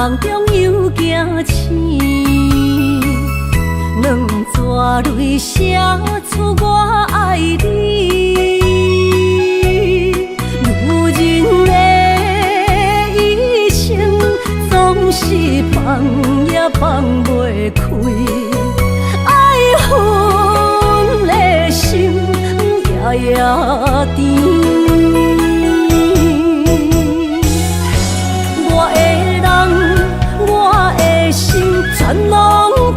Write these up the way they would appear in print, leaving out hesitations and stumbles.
梦中又惊醒，两撮泪写出我爱你。女人的一生总是放也放袂开，爱恨的心夜夜甜。全拢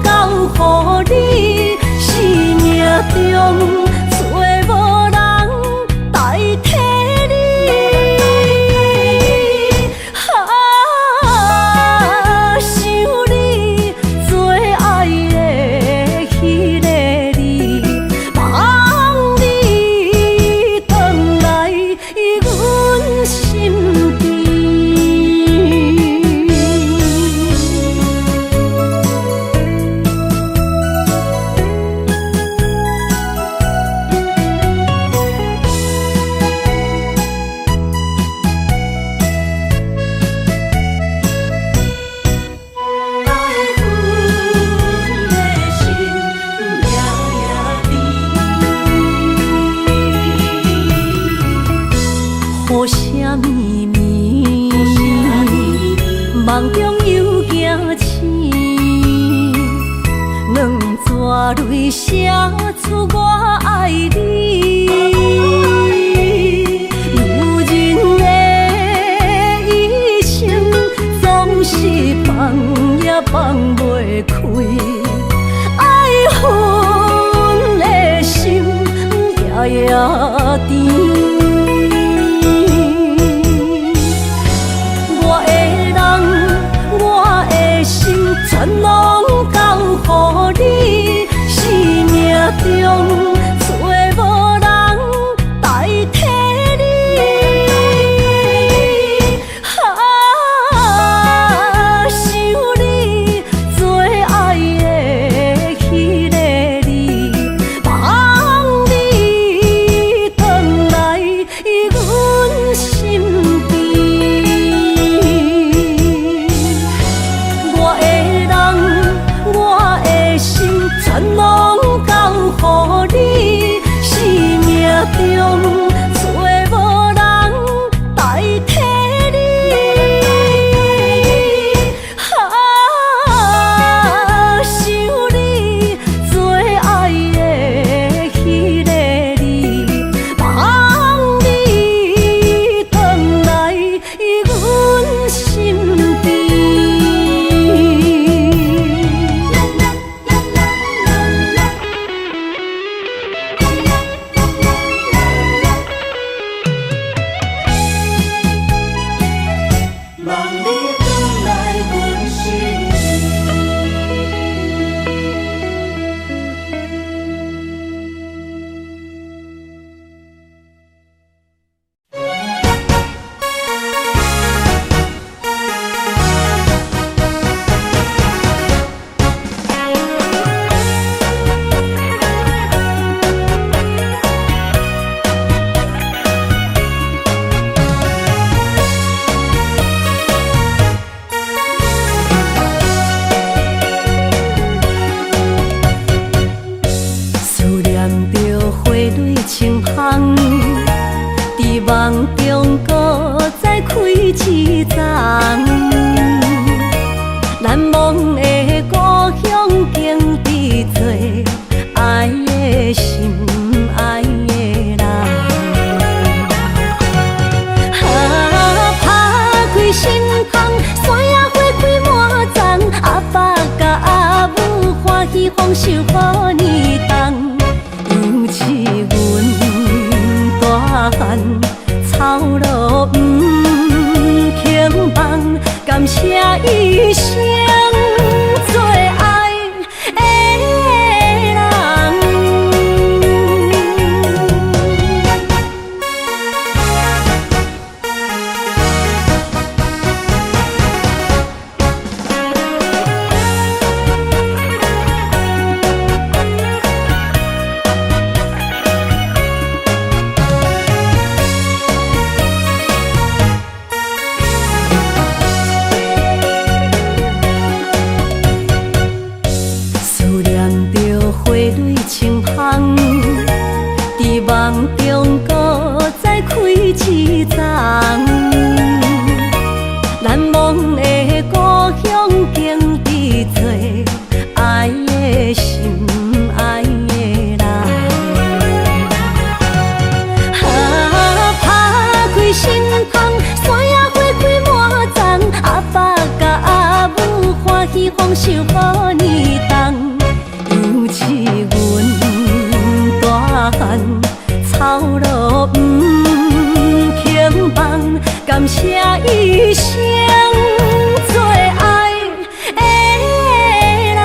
交予你，生命中找无人代替你。想你最爱的迄个你，望你回来阮心边。梦中又惊醒，两撮泪写出我爱你。女人的一生总是放也放袂开，爱恨的心夜夜甜。全拢交予你，生命中找无人代替你。想你最爱的迄个你，望你回来阮心边。全拢交予你，生命中找无人代替你。想你最爱的迄个你，望你回来阮心边。清香，伫梦中搁再开一丛，难忘的故乡经历做爱的心，爱的人。打开心窗，山野花开满丛，阿爸甲阿母欢喜丰收好年冬。尤其阮大汉草路不轻放，感谢一生最爱的人。希望中搁再开一丛，难忘的故乡经历做爱的心，爱的人。打开心窗，山野花开满丛，阿爸甲阿母欢喜丰收好年冬，尤其阮大汉草路平凡，感谢一生做爱的人。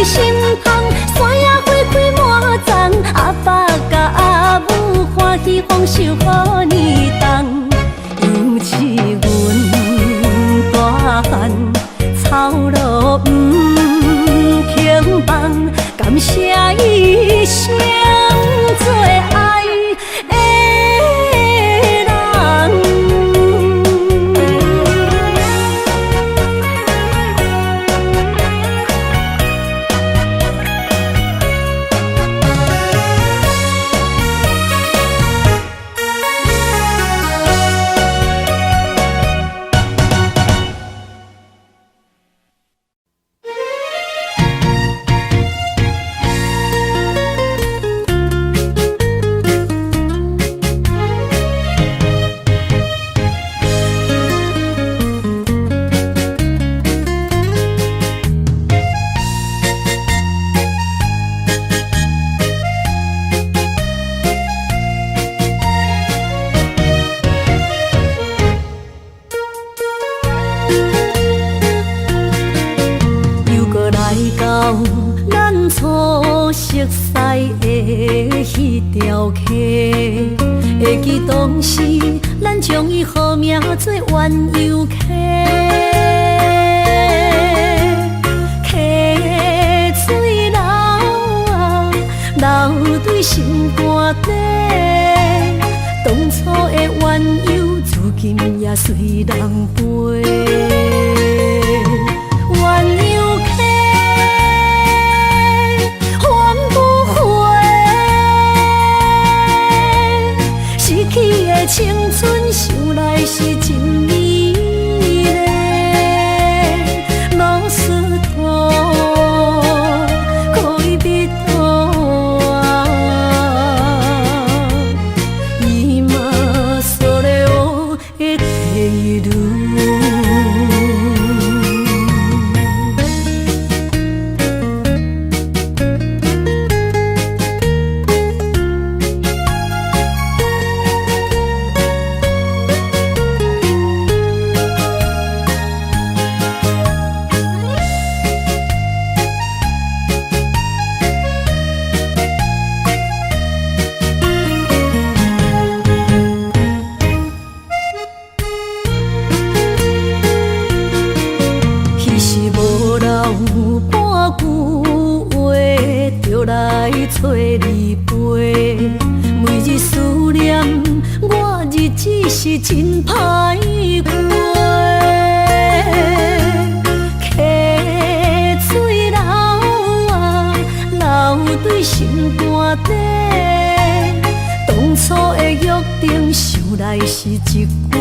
心窗，山野花开满丛，阿爸甲阿母欢喜丰收好年冬，尤其阮大汉草路平凡，感谢一生做爱的人。咱初熟悉的迄条溪，会记当时咱将伊号名做鸳鸯溪。溪水流啊，流对心肝底。当初的鸳鸯，至今也随人陪。鸳鸯溪。青春想来是真美丽，老师徒可以比图啊，伊嘛所了的地路。来找你陪，每日思念我，日子是真歹过。溪水流啊，流对心肝底。当初的约定，想来是一句话。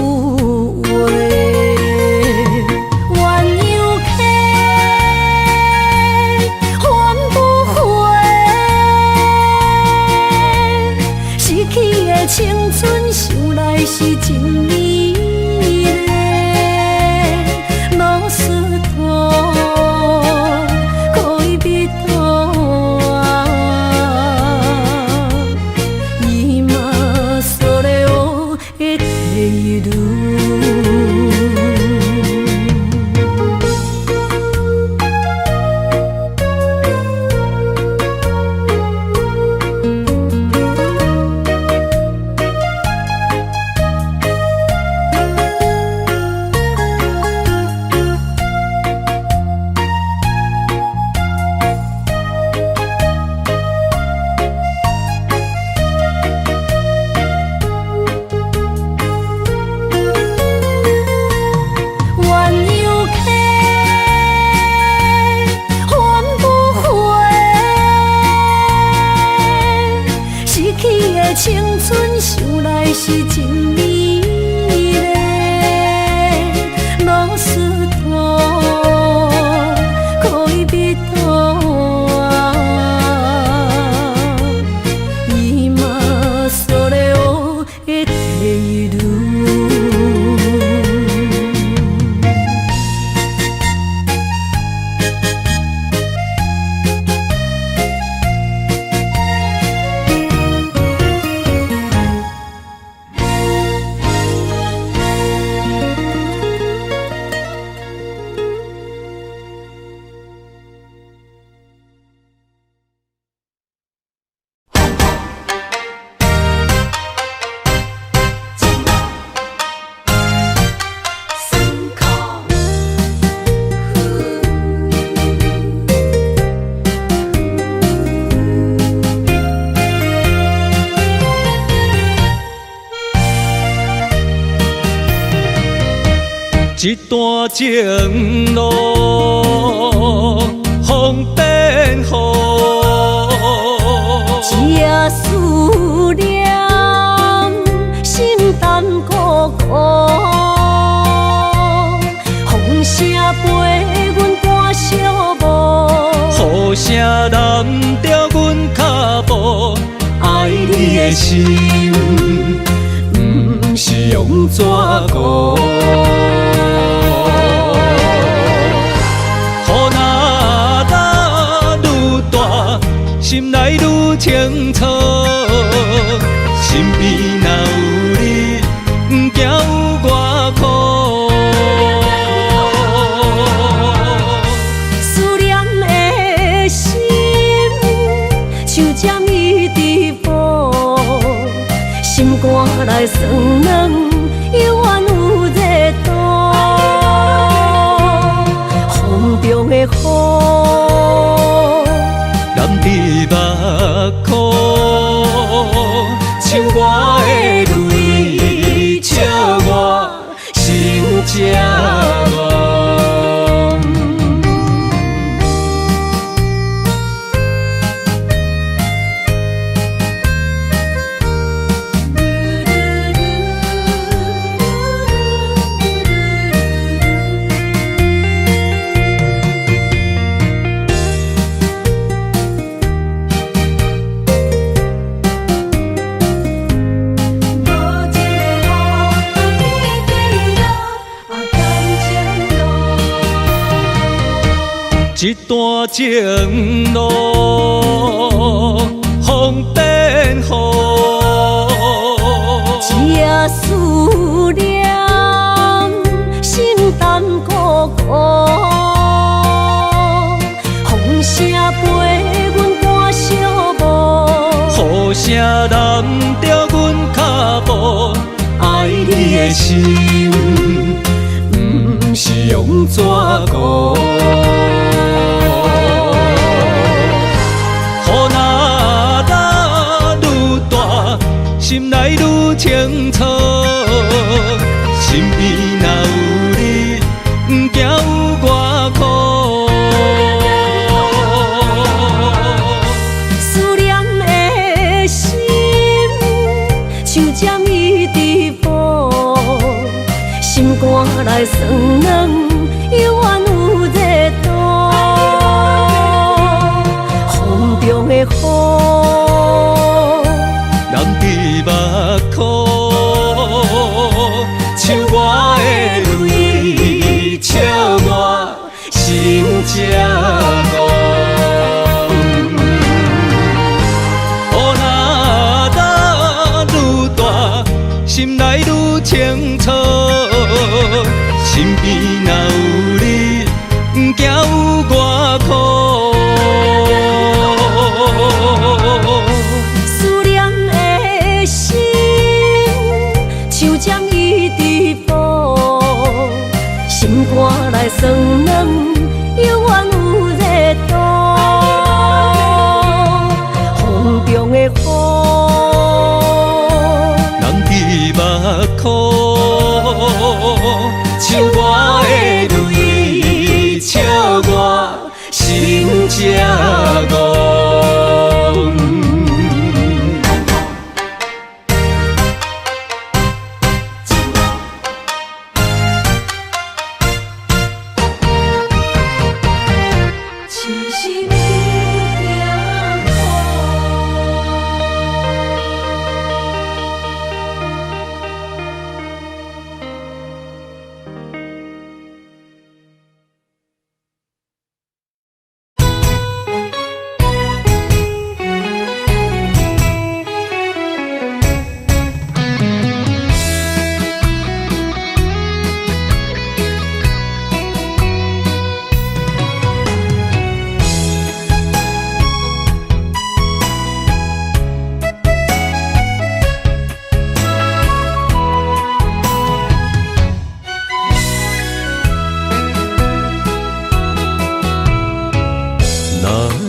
青春想来是真美丽，老师徒可以比图啊，伊嘛所了的地路。一段情路风变雨，这思念心淡苦苦，风声陪阮赶小步，雨声染着阮脚步，爱你的心不是用纸糊。心内愈清楚，身边若有你，不惊有我苦。思念的心像针伊直补，心肝内酸软，犹原有热度。风中的雨。目眶，像我的泪，笑我心这乱。一段情路风变雨，这思念心淡苦苦，风声陪阮赶小步，雨声染着阮脚步，爱你的心不是用纸糊。心内愈清楚，身边若有你，不惊有我苦。思念的心像针伊直补，心肝内酸软，犹原有热度。风中的雨。目眶，像我的泪，笑我心这乱。雨若打愈大，心内愈清楚，身边若有你，不惊有我苦。心肝内酸软，犹原有热度。风中的雨，人伫目眶，像我的泪，笑我心这戆。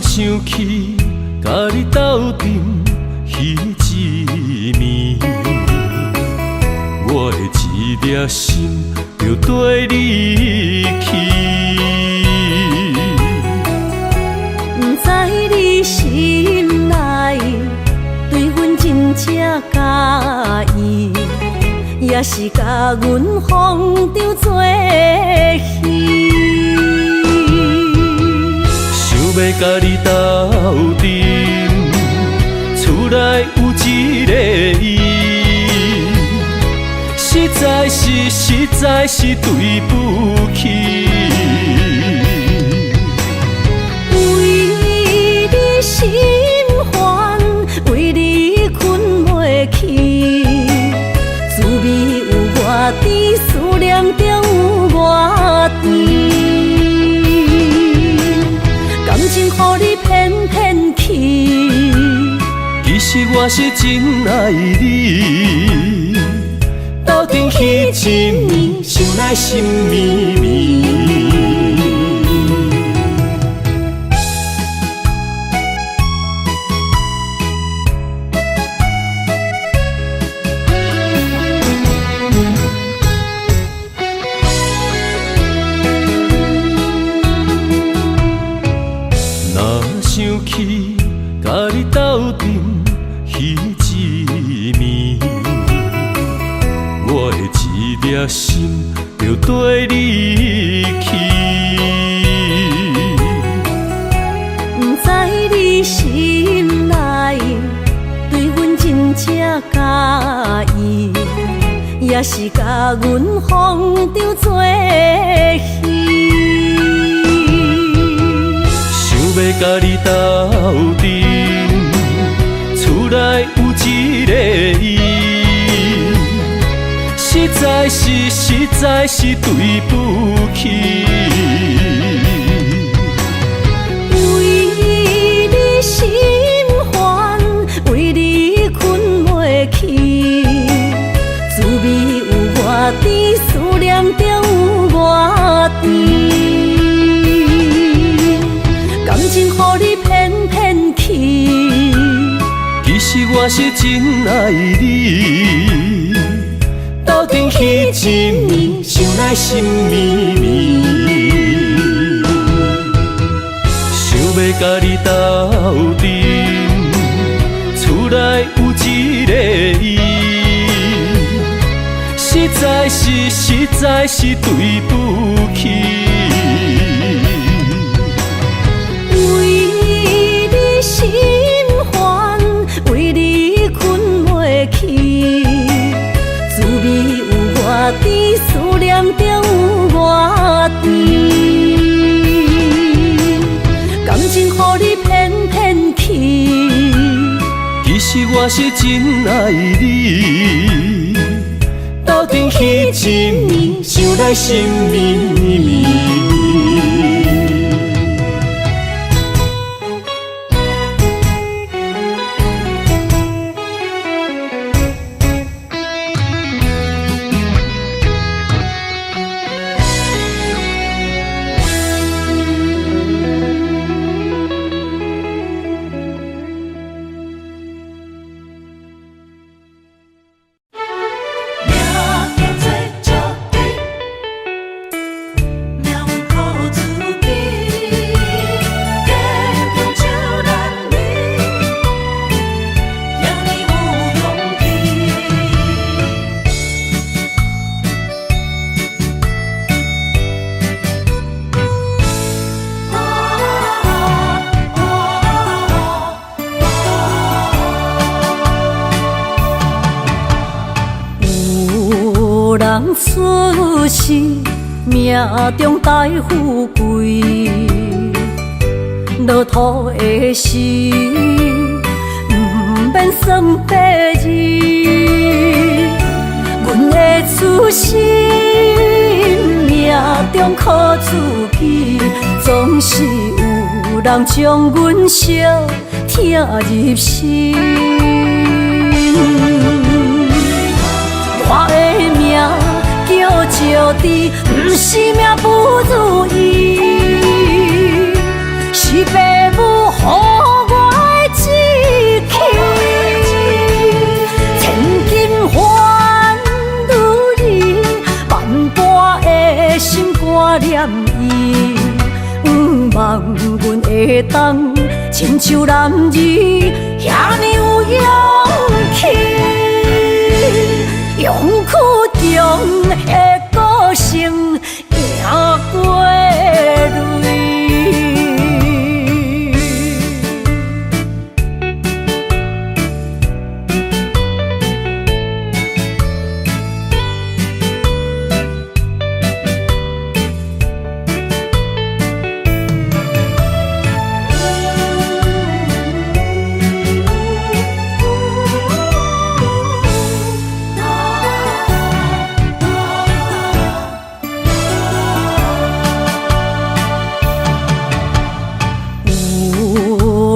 想起甲你斗阵彼一暝，我的情一粒心就跟你去。不知你心内对阮真正介意，也是甲阮放张做戏。想要甲你斗阵，厝内有一个伊，实在是对不起。为你心烦，为你困袂去，滋味有外甜，思念就有外甜。感情予你骗骗去，其实我是真爱你。斗阵彼一暝，想来心绵绵。若想起甲你斗阵彼一暝，我的一粒心就跟你去。不知你心内对阮真正介意，也是甲阮放张做戏。想要甲你斗阵，厝内有一个伊，实在是对不起。为你心烦，为你困袂去，滋味有外甜，思念就有外甜。感情予你骗骗去，其实我是真爱你。斗阵彼一暝，想来心绵绵。想要甲你斗阵，厝内有一个伊，实在是对不起。为你心烦，为你困袂去，滋味有外甜，思念就有外甜。感情予你骗骗去，其实我是真爱你。斗阵彼一暝，想来心绵绵。人出世，命中带富贵，落土的时，不免算白字。阮的出身，命中靠自己，总是有人将阮惜疼入心。我的命叫石滴，不是命不如意，是父母予我的志气。千金换如意，挂念伊，望阮会当亲像男儿遐尼有勇气，勇气中的个性赢过泪。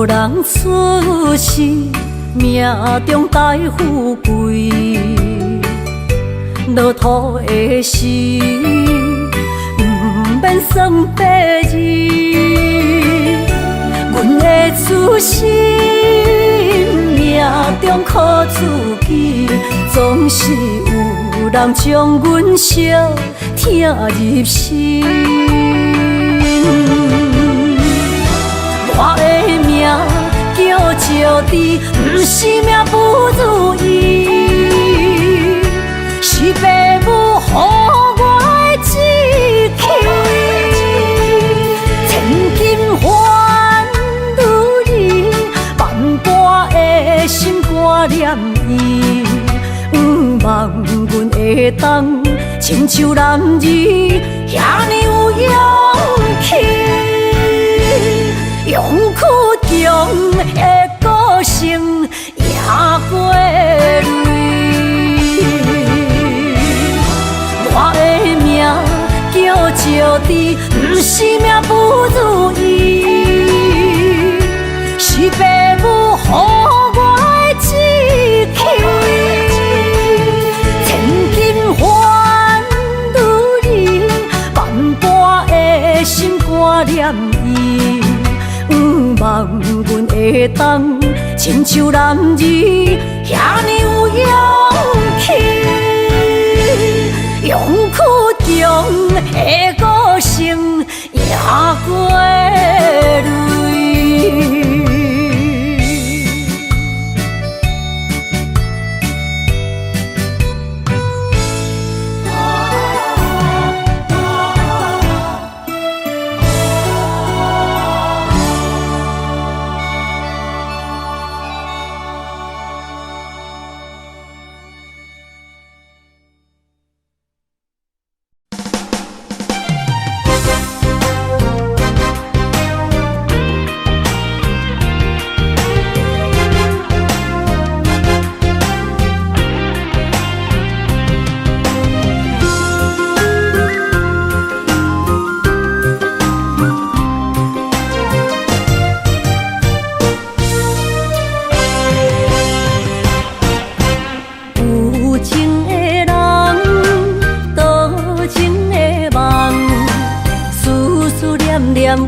人出世，命中带富贵，落土的时，不免算白字。阮的出身，命中靠自己，总是有人将阮惜听入心。我的命叫石地，不是命不如意，是父母予我的志气。千金换如意，万般的心挂念伊，望阮会当亲像男儿遐尼有勇气。勇气中的个性赢过泪，我的命叫石地，不是命不如意，是父母予我的志气。千金换如意，万般的心挂念伊。望阮会当亲像男儿遐尼有勇气，勇气中的个性赢过泪。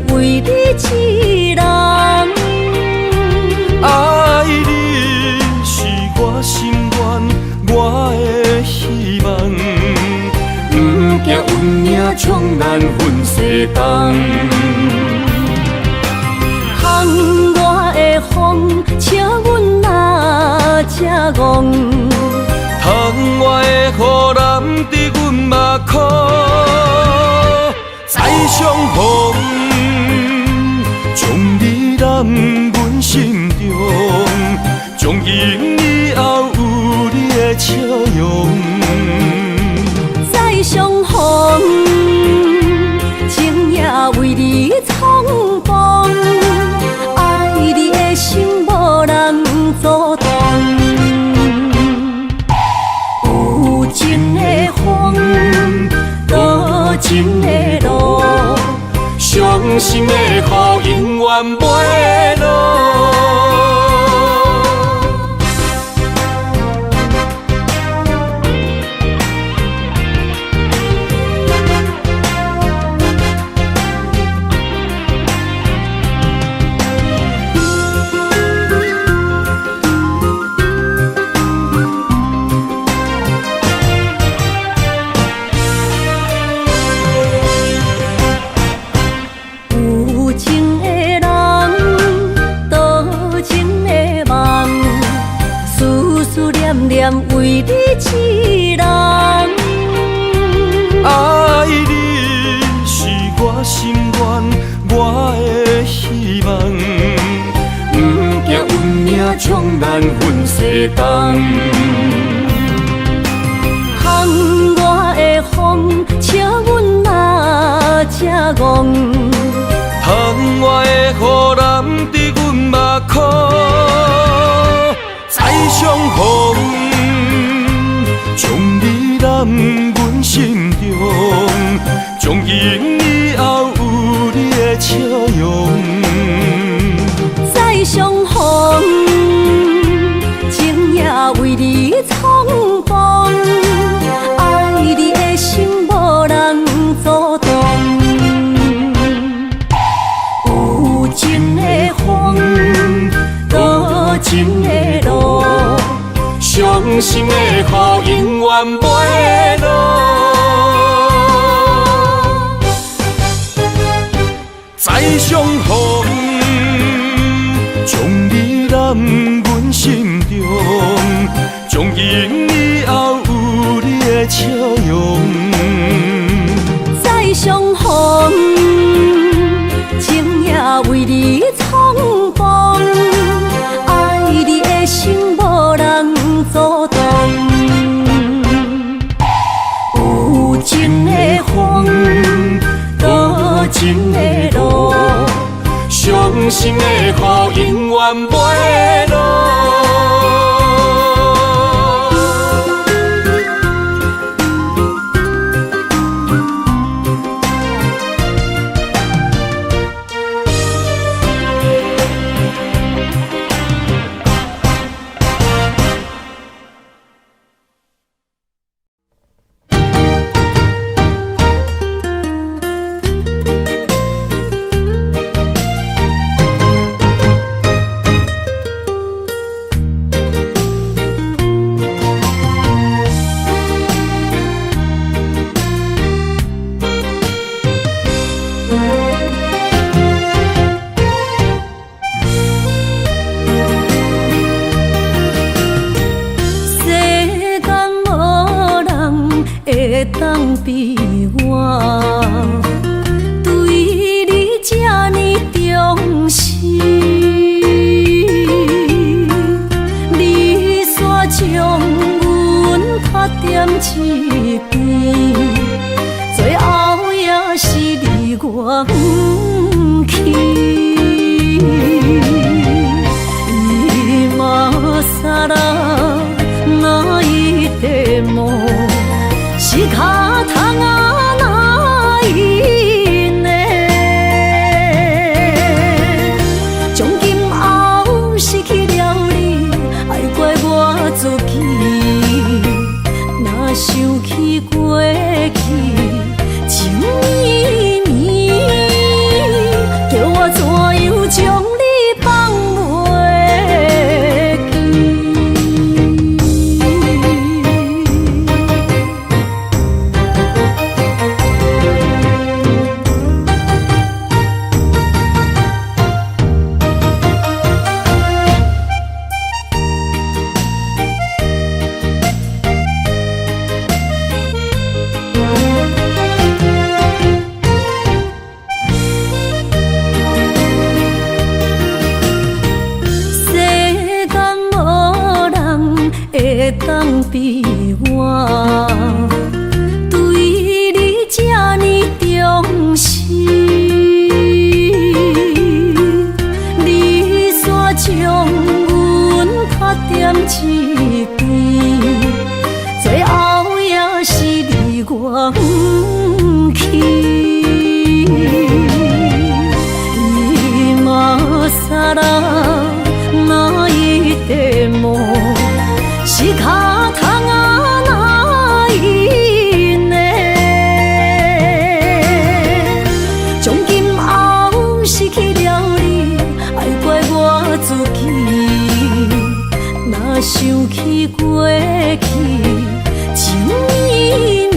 为你痴人，爱你是我心愿，我的希望。不惊运命冲咱分世间，窗外的风笑阮哪只戆，窗外的雨淋伫阮目眶，再相逢。将你揽阮心中，从今以后有你的笑容。再相逢，情也为你冲动，爱你的心无人阻挡。有情的风，多情的路。伤心的雨永远袂落。西东。窗外的风，笑阮哪这戆。窗外的雨淋伫阮目眶，再相逢，将你揽阮心中，从今以后有你的笑容。再相逢，情也为你冲动，爱你的心无人阻挡。有情的风，多情的路，伤心的雨永远袂落。再相逢，将你揽阮心中，从今以后有你的笑容。再相逢，情也为你冲动，爱你的心无人阻挡。有情的风，多情的路，伤心的雨永远袂落。当比我对你这呢重视，你煞将阮拍点一边，最后也是你我不去。今さら泣いても仕方がないね。从今后失去了你，爱怪我自己。若想起过去情绵绵，叫我怎样将你放袂记？当比我对你这呢重视，你煞将阮拍点一边，最后也是你我不去。今さら泣いても仕方がないね。从今后失去了你，爱怪我自己。若想起过去情绵绵，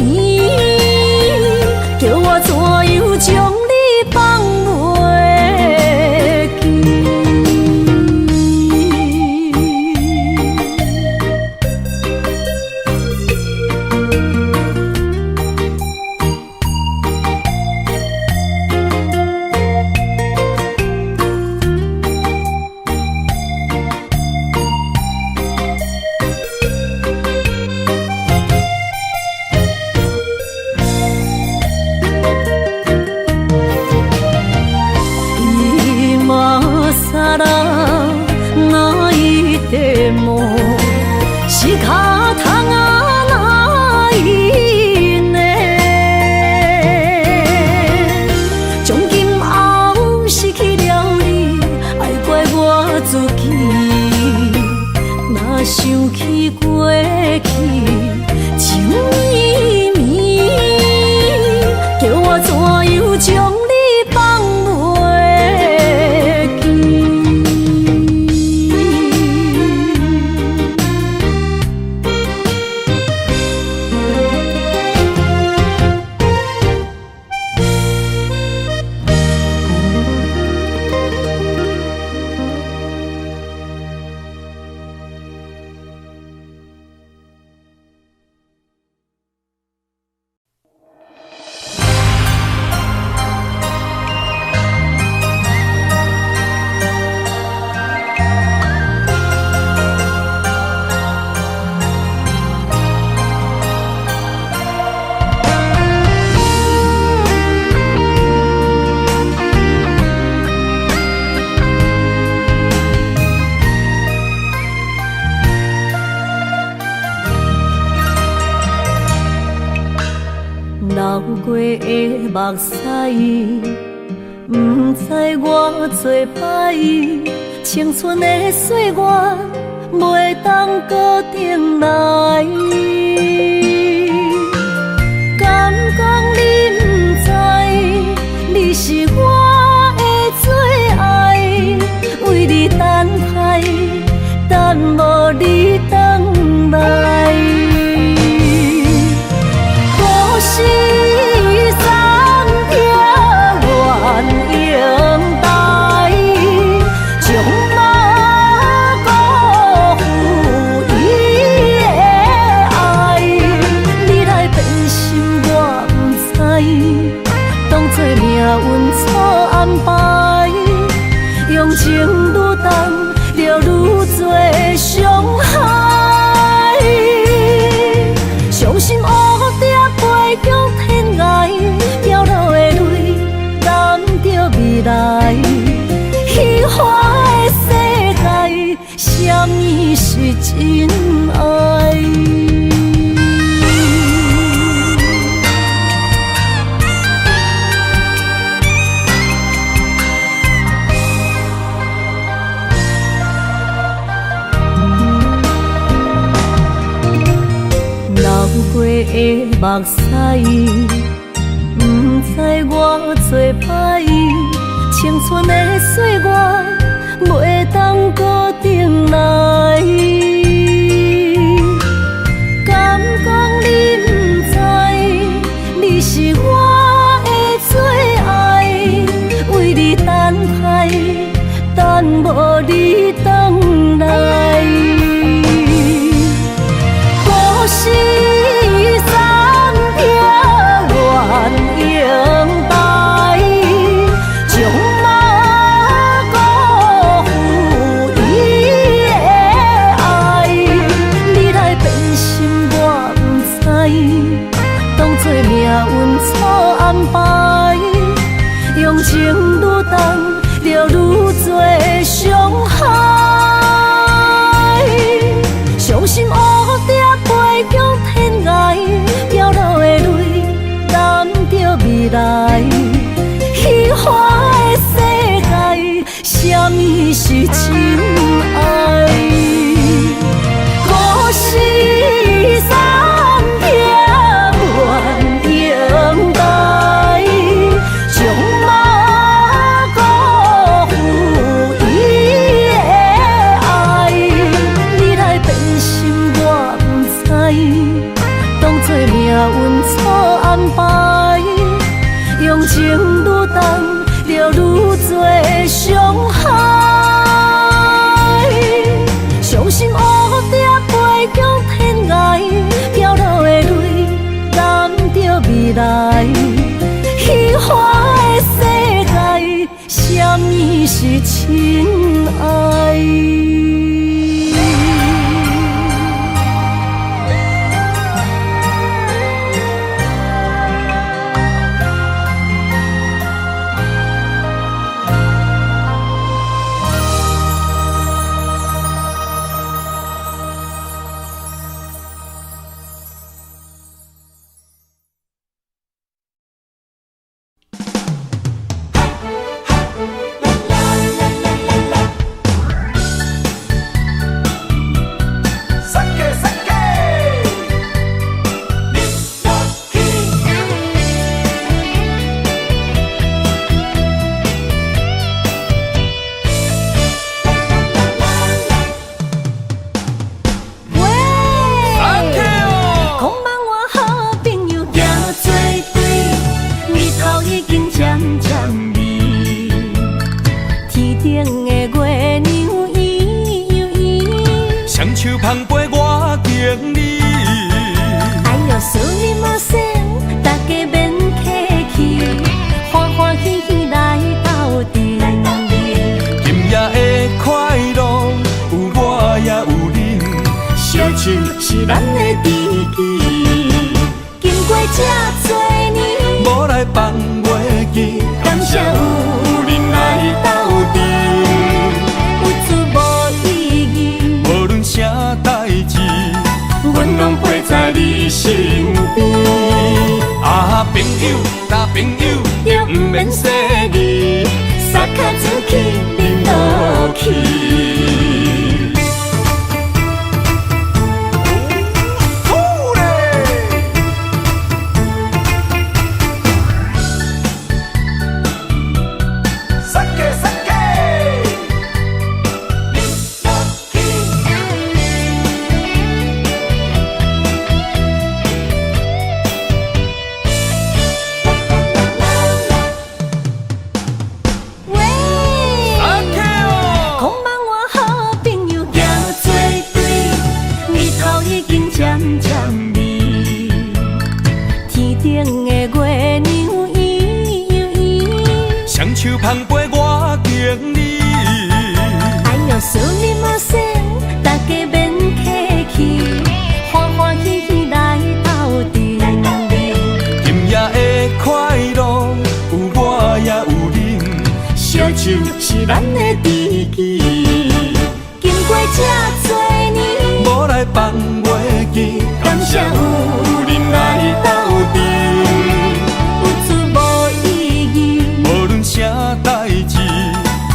流过的目屎，不知我做歹，青春的岁月袂当搁重来。敢讲你不知，你是我的最爱，为你等待，等无你回来。故事暂停，愿永待，将马辜负伊的爱。你来变心，我不知，当作命运错安排，用情愈重，就愈多伤害。伤心乌蝶飞向天涯，飘落的泪淋着未来。虚幻的世界，什么是真爱？过的目屎，不知我做歹，青春的岁月袂当搁重来。敢讲你不知，你是我的最爱，为你等待，等无你回来。故事暂停，愿永待，将马辜负伊的爱。你来变心，我不知，当作命运错安排，用情愈重，就愈多伤害。伤心乌蝶飞向天涯，飘落的泪淋着未来。虚幻的世界，什么是真爱？故事暂停，愿永待，将马辜负伊的爱。你来变心，我不知，当作命运错安排，用情愈重，就愈多伤害。伤心乌蝶飞向天涯，飘落的泪淋着未来。虚幻的世界，什么是真爱？捧杯我敬你。哎呦，苏里莫生，大家免客气，欢欢喜喜来斗阵。今夜的快乐有我也有你，烧酒是咱的知己，经过这多年，无来放袂记，感谢有恁来斗阵。 啥代志，阮拢陪在你身边。阿朋友，交朋友，就不免说字，撒卡自去，忍落去。手捧杯我敬你，哎呦，苏里马塞，大家免客气，欢欢喜喜来斗阵。今夜的快乐有我也有恁，烧酒是咱的知己，经过这多年，无来放袂记，感谢有恁来斗阵。啥代志，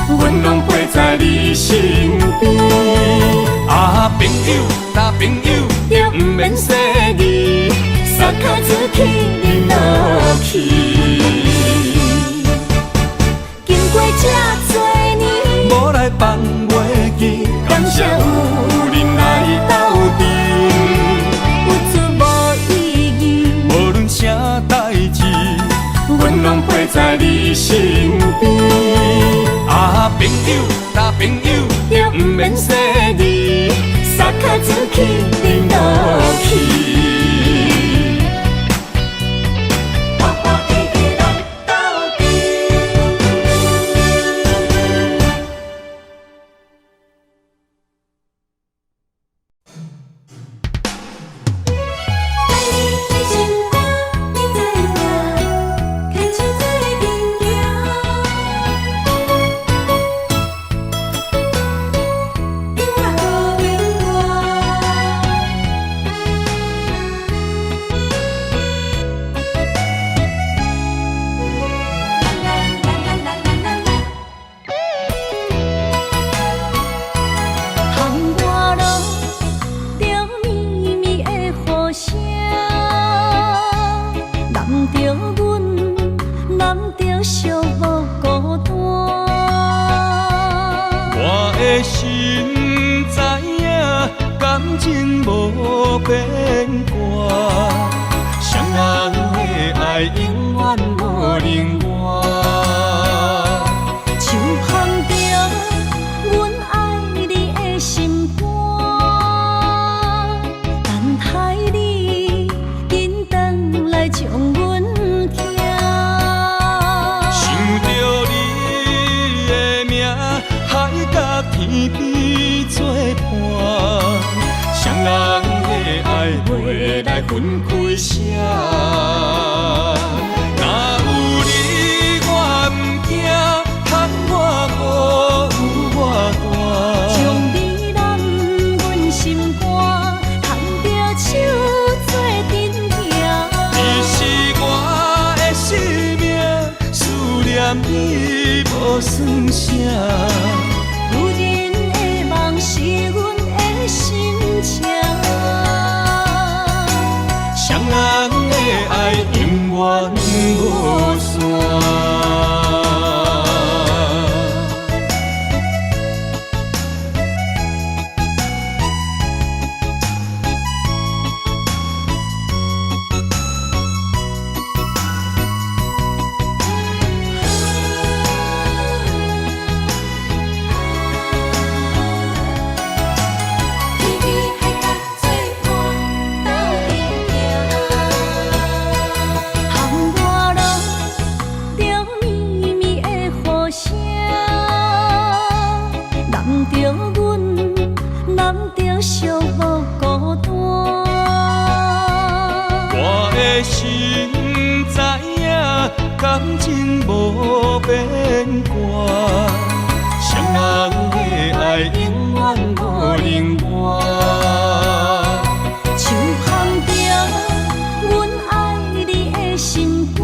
阮拢陪在你身边。啊，朋友，交朋友，就不免说字，撒卡自去，忍落去。经过这多年，无来放袂记，感谢有恁来斗阵，有出无意义，无论啥代志。阮拢陪在你身边。啊，朋友，交朋友，就不免说字，撒卡自去，忍落去。心知影，感情无变卦，双人的爱永远无冷漠。像捧着阮爱你的心肝，等待你紧转来将阮听。想着你的名，海甲天边作伴，双人的爱袂来分开啥。若有你我不惊，窗外雨有我大。将你揽阮心肝，牵着手做阵行。你是我的生命，思念你无算啥。女人的梦是阮的心情，双人的爱永远无散。心知影，感情无变卦，双人的爱永远无冷漠。像捧着阮爱你的心肝，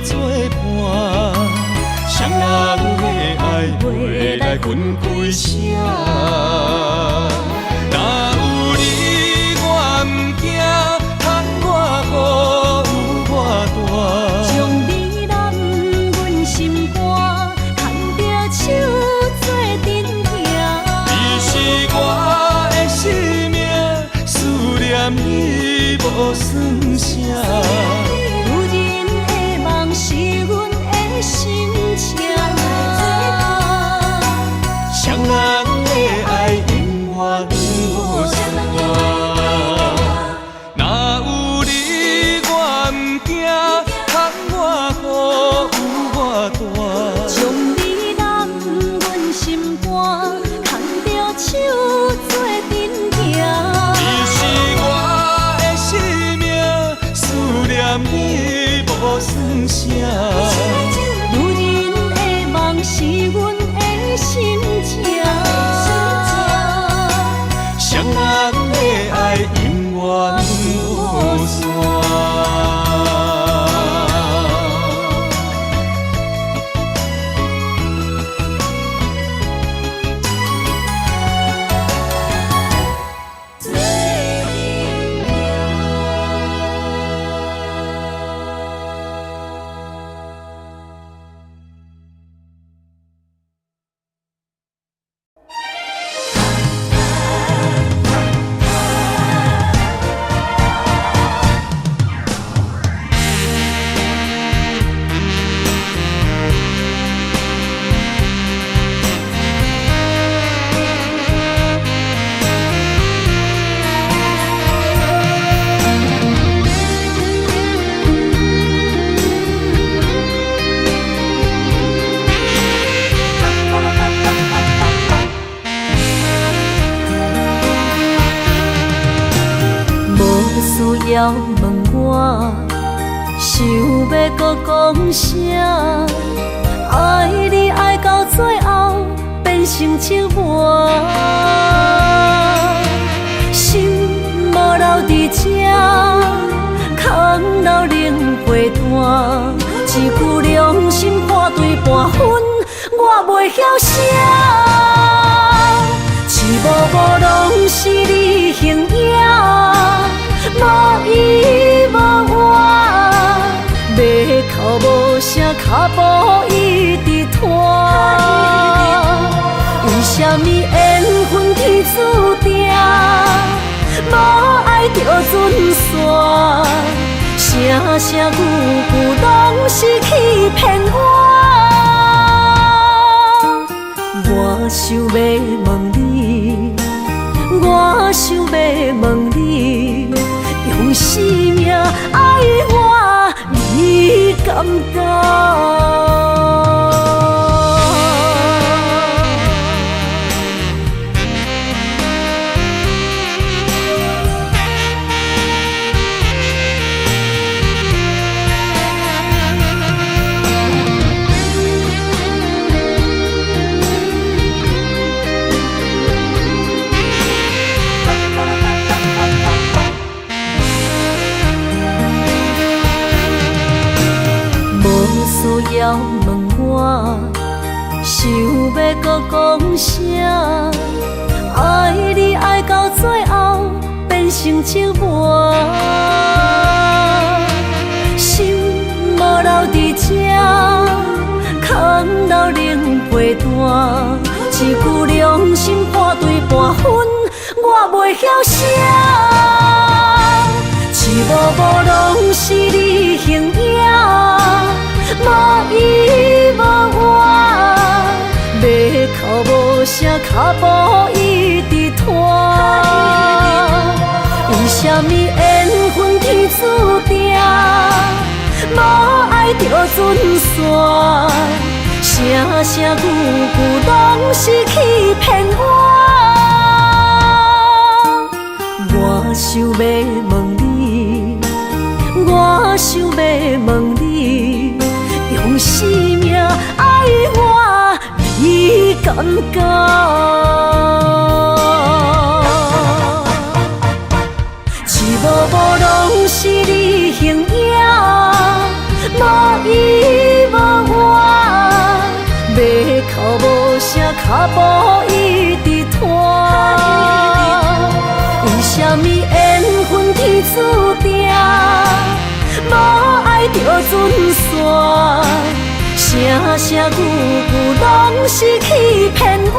作伴，谁人的爱袂来阮开声？若有你我毋惊，窗外雨有我大。将你揽阮心肝，牵着手做阵行。你是我的生命，思念你无算啥。有人的梦是阮的心情，谁人的爱永远无散。若有你我毋惊，窗外雨有我大。将你揽阮心肝，牵着手做阵行。你是我的生命，思念你无算啥。有人的梦是阮的心情，谁人的爱永远无散。需要问我，想要搁讲啥？爱你爱到最后变成寂寞，心无留伫这，空留冷陪伴。一句良心破对半分，我袂晓写。一幕幕拢是你形影。无依无我，要哭无声，脚步一直拖。为什么缘分天注定，无爱就准线？声声句句拢是欺骗我。我想要问你，我想要问你。用生命爱我，你敢当？需要问我，想要搁讲啥？爱你爱到最后变成寂寞，心无留伫这，空留冷陪伴。一句良心破对半分，我袂晓写。一幕幕拢是你形影。无依无我，要哭无声，脚步一直拖。为什么缘分天注定，无爱就准线？声声句句拢是欺骗我。我想要问你，我想要问你。用生命爱我，你敢讲？一幕幕拢是你形影，无无依无我，要哭无声，脚步一直拖。为什么缘分天注定，无爱就准线？声声句句拢是欺骗我。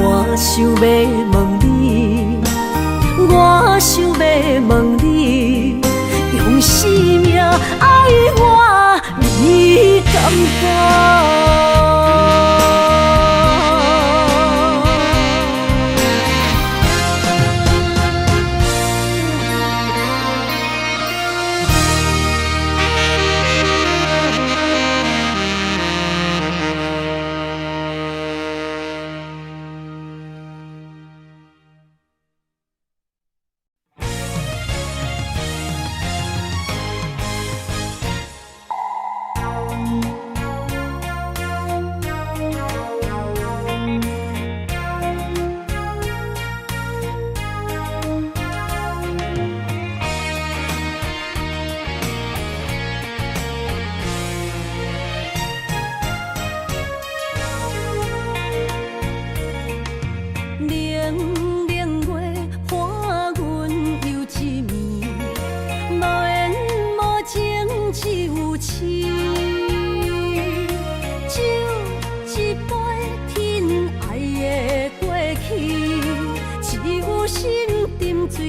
我想要问你，我想要问你，用生命爱我，你敢不？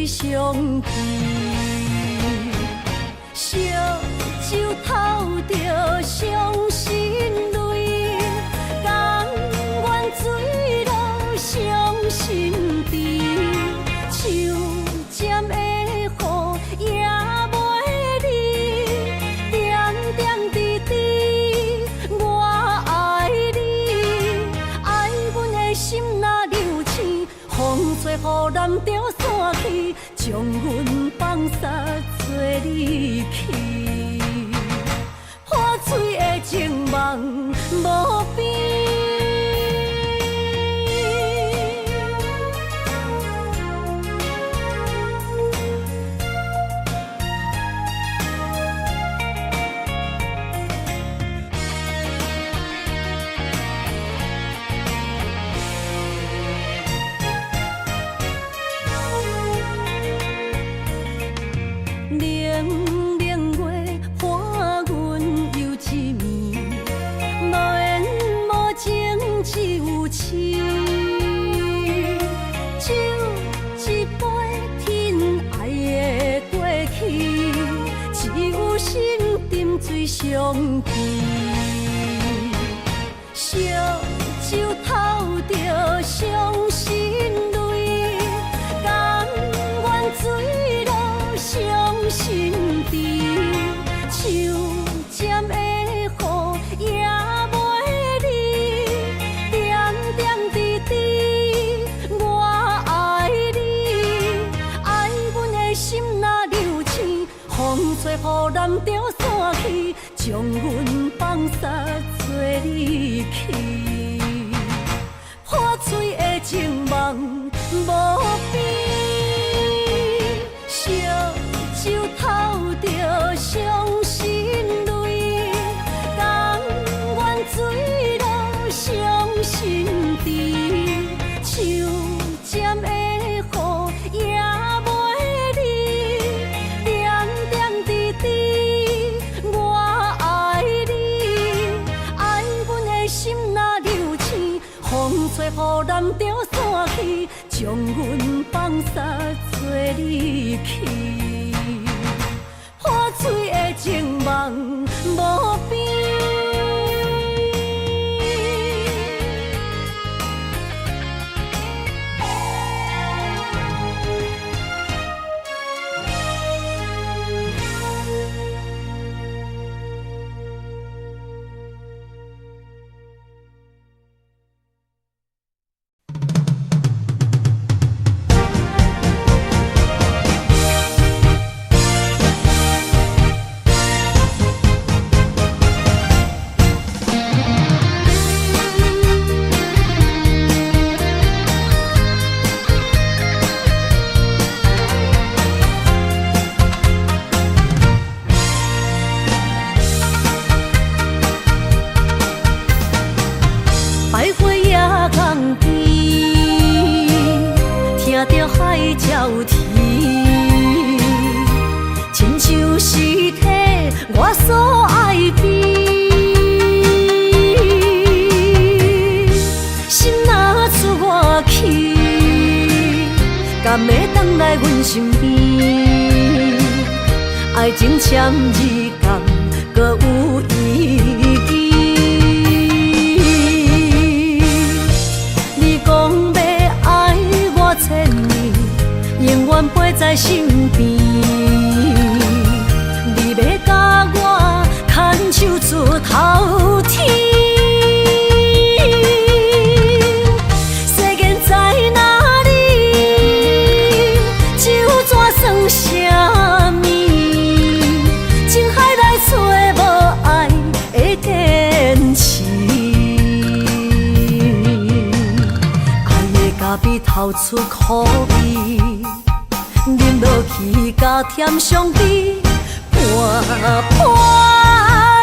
相见，烧酒偷着伤心泪，甘愿坠落伤心池，手尖的雨也袂离，点点滴滴我爱你，爱阮的心若流星，风吹雨淋着散去。将阮放撒做离去，破碎的情梦无边。相见，烧酒偷着伤心泪，甘愿坠落伤心池，手尖的雨也袂离，点点滴滴我爱你，爱阮的心若流星，风吹雨淋着散去。将阮放撒做离去，破碎的情梦无边，烧酒偷着伤心泪，甘愿坠落伤心池，手尖的雨也袂离，点点滴滴我。风吹雨淋着散去，将阮放撒做离去，破碎的情梦无边。身边，爱情签字间，搁有意义。你讲要爱我千年，永远陪在身边。你要甲我牵手出头天。透出苦味，饮落去甲甜相比，伴伴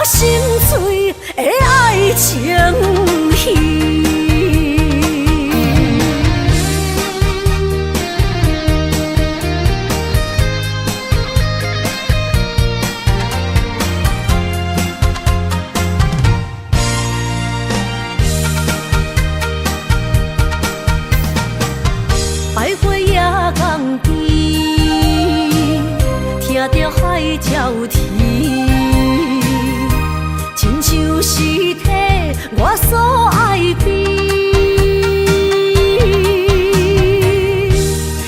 心碎的爱情戏。听着海鸟啼，亲像是替我所爱悲。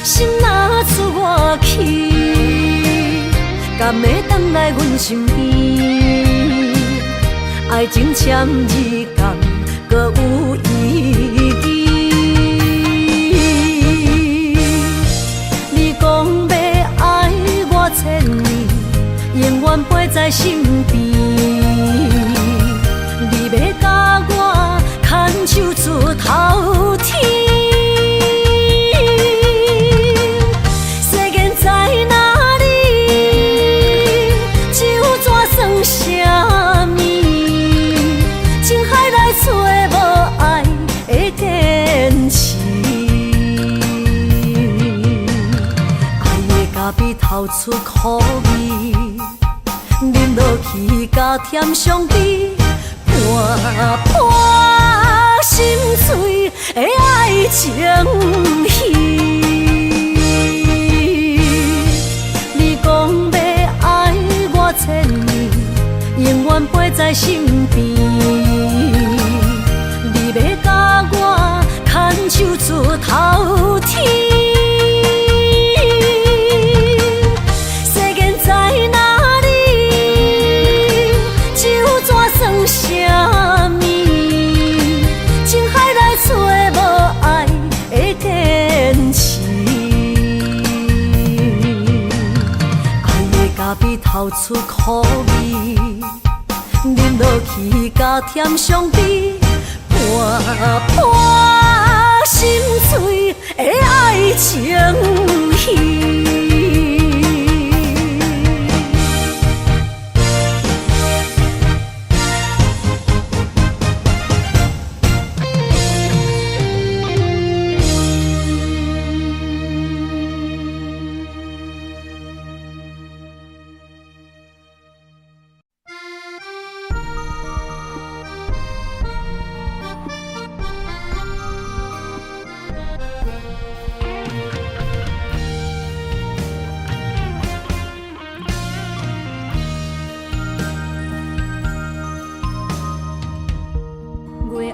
心若出我去，敢会回来阮身边？爱情签字间，搁有意义。你讲要爱我千年，永远陪在身边。你要甲我牵手出头天。世间在哪里？酒怎算啥物？情海来找无爱的坚持。比透出苦味，饮落去甲甜相比，伴伴心碎的爱情戏。你讲要爱我千年，永远陪在身边。你要甲我牵手出头天。啥物？情海来找无爱的坚持，爱的咖比透出苦味，饮落去甲甜相比，伴伴心碎的爱情戏。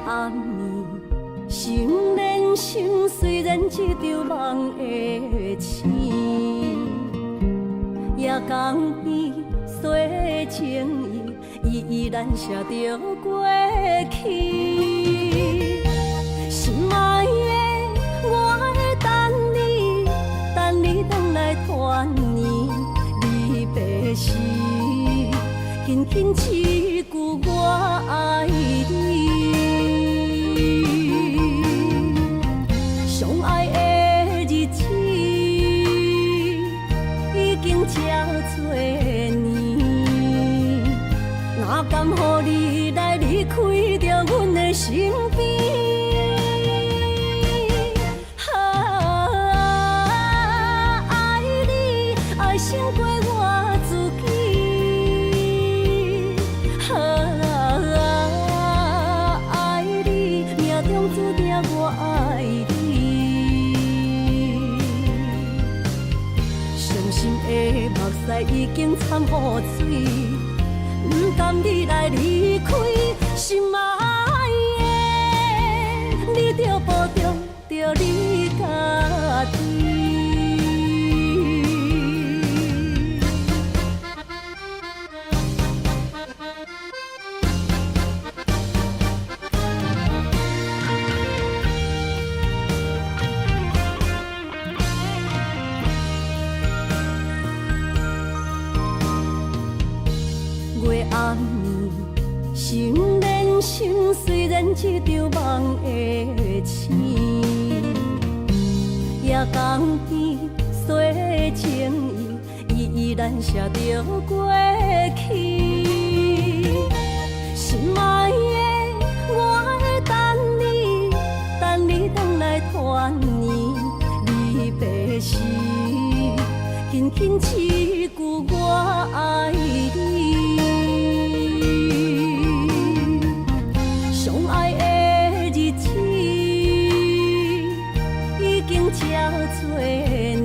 暗暝，心连心，虽然一场梦的醒。夜江边洗情意，依然写着过去。心爱的，我会等你回来团圆。离别时，轻轻一句我爱你。相爱的日子已经这多年，哪甘予你来离开着阮的身边？爱你爱胜过我自己，爱你命中注定我爱你。已经掺雨水，不甘你来离开，心爱的，你着保重着你家己。月暗暝，心连心，虽然一场梦的醒，夜光边洗情意，依然写着过去。心爱的，我会等你，等你回来团圆。离别时，轻轻一句我爱你。相爱的日子已经这多年，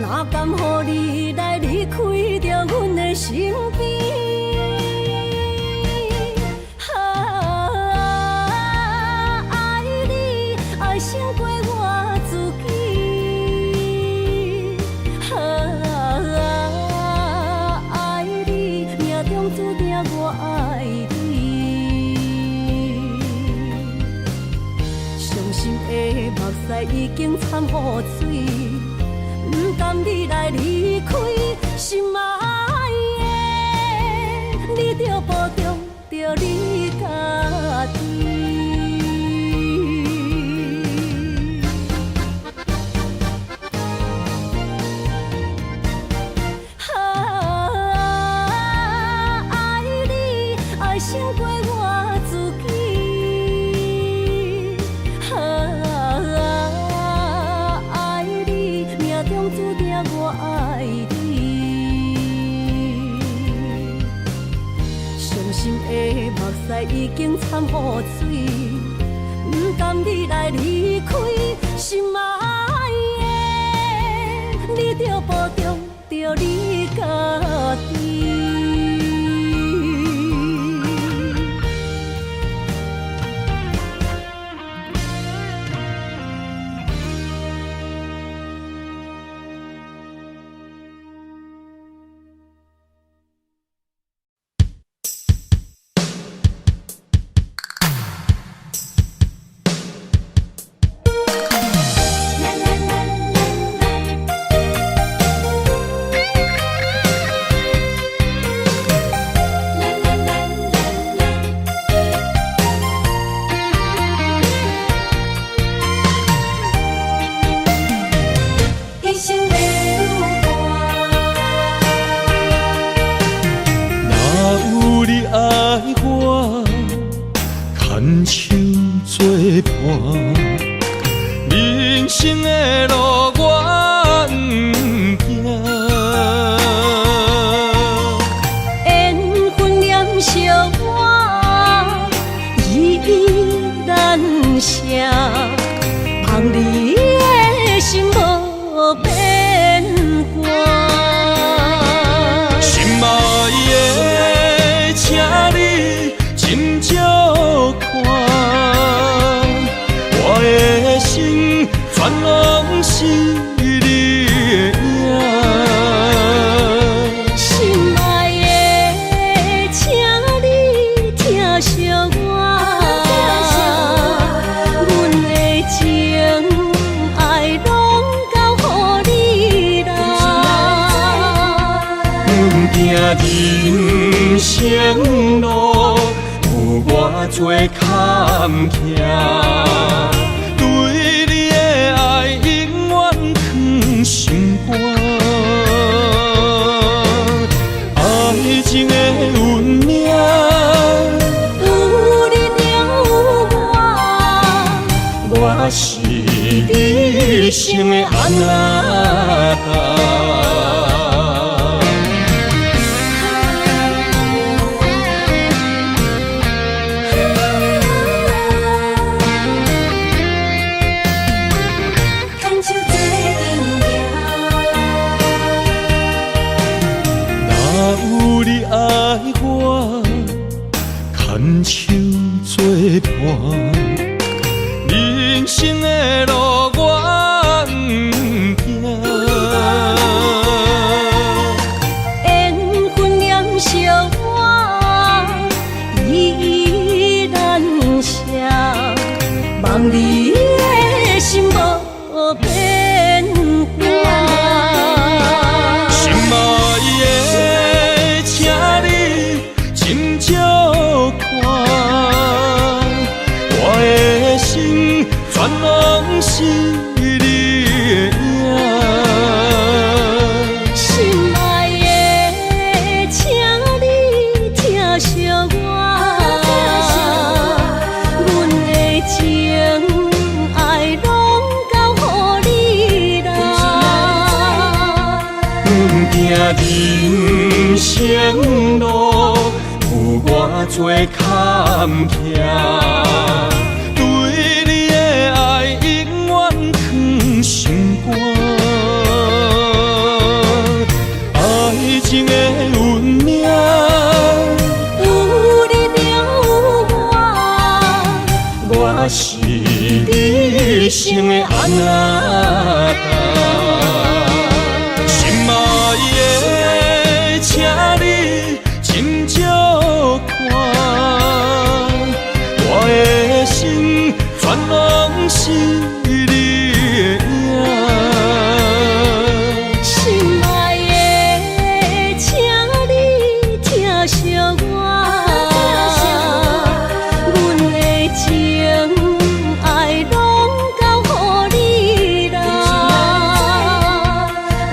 哪甘予你来离开着阮的身边？爱你爱胜过我自己，爱你命中注定我爱你。心的目屎已经掺雨水，不甘你来离开，心爱的，你着保重着你家己。爱你爱胜过我自己。注定我爱你，伤心的目屎已经掺雨水，不甘你来离开，心爱的，你着保重着你家己。人生的路我不行，缘分念惜我依然写，望你的心无变卦。心爱的，请你斟酌看。我的心全拢是你的影，心爱的，请你疼惜我，阮的情爱拢交予你啦。行人生路有偌多坎坷。对你的爱永远藏心肝，爱情的运命，有你有我，我是你生的安那达。牵手作伴，人生的路我不行。缘分念惜我，依然写，望你的心无变卦。心爱的，请你斟酌看，我的心全拢是你的影。心爱的，请你疼惜我，阮的情爱拢交予你啦。行人生路有偌多坎坷，对你的爱永远藏心肝。爱情的运命，有你就有我是你生的安那达。心爱的，请你斟酌看，我的心全拢是你的影。心爱的，请你疼惜我，阮的情爱拢交予你啦。行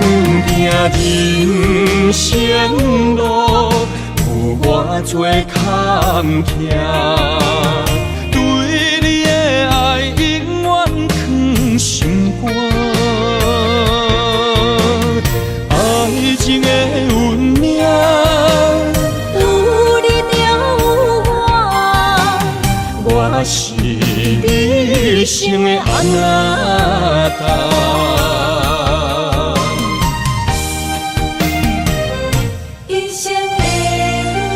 人生路有偌多坎坷，对你的爱永远藏心肝。爱情的运命，有你就有我是你生的安那达。一生的路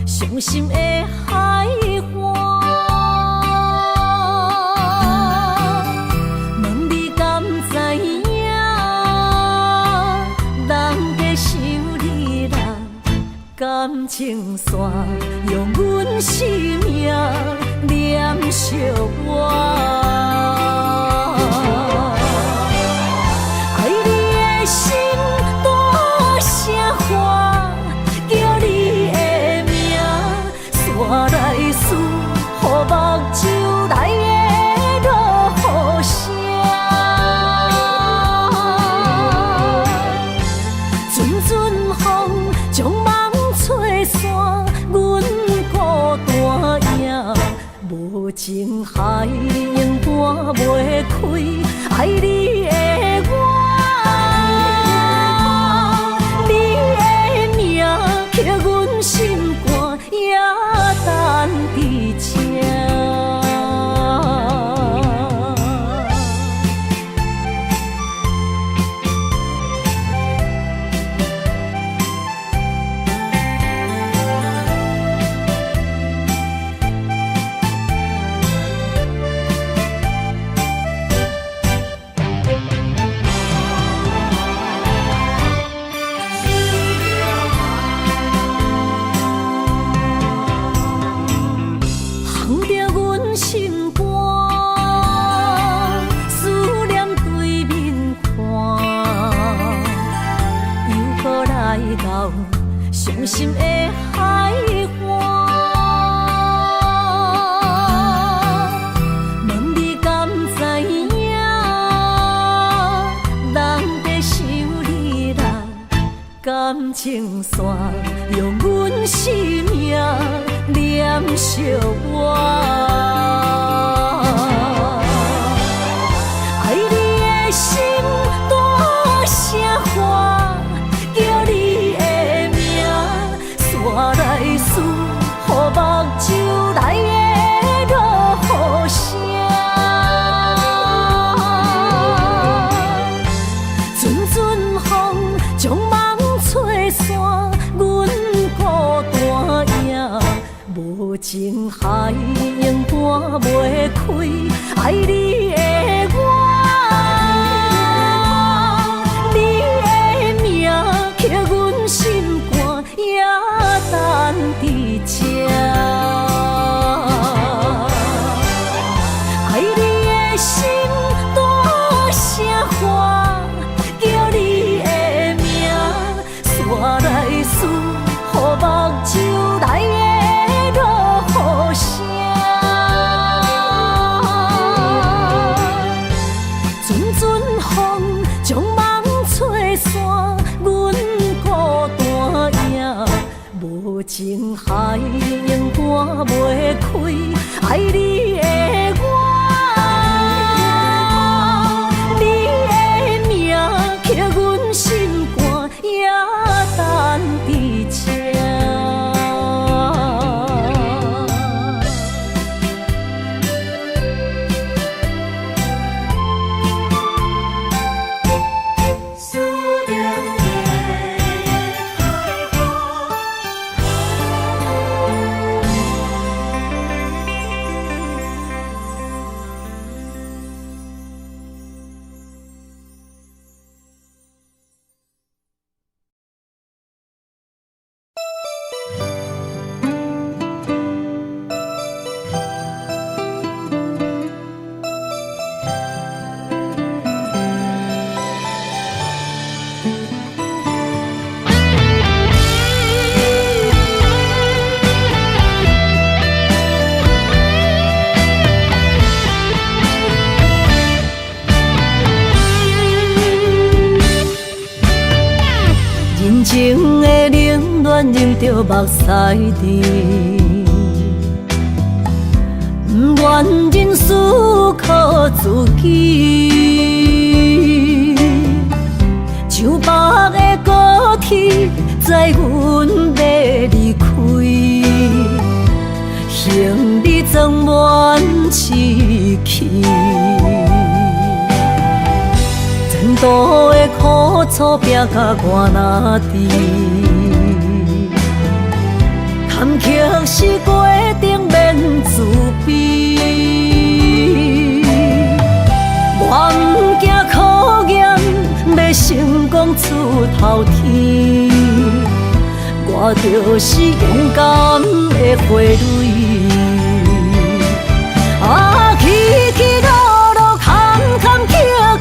伤心的海岸，问你敢知影？人在想你人，感情线用阮生命念惜我。爱你的心大声喊，叫你的名，山来思，予目睭内的落雨声。阵阵风将梦吹散，阮孤单影，无情海永搬袂开，爱你的我。刻阮心肝，也等伫这。伤心的海岸。问你敢知影？人在想你人，感情线用阮生命念惜我。心大声喊，叫你的名，山来思，予目睭来的落雨声。阵阵风将梦吹散，阮孤单影，无情海涌搬袂开，爱你的我。刻阮心肝也等伫这，爱你的心大声喊，叫你的名，山来思，予目睭来的落雨声。阵阵风将梦吹散。无情海涌搬袂开，爱你的我，你的名刻阮心肝也等伫这。人情的冷暖，忍着目屎滴，不愿忍思靠自己。像白的高铁，载阮要离开，行李装满市气。前途的苦楚拼甲我哪知？坎坷是过程免自卑。我不惊考验，要成功出头天。我就是勇敢的花蕊。起起落落，坎坎坷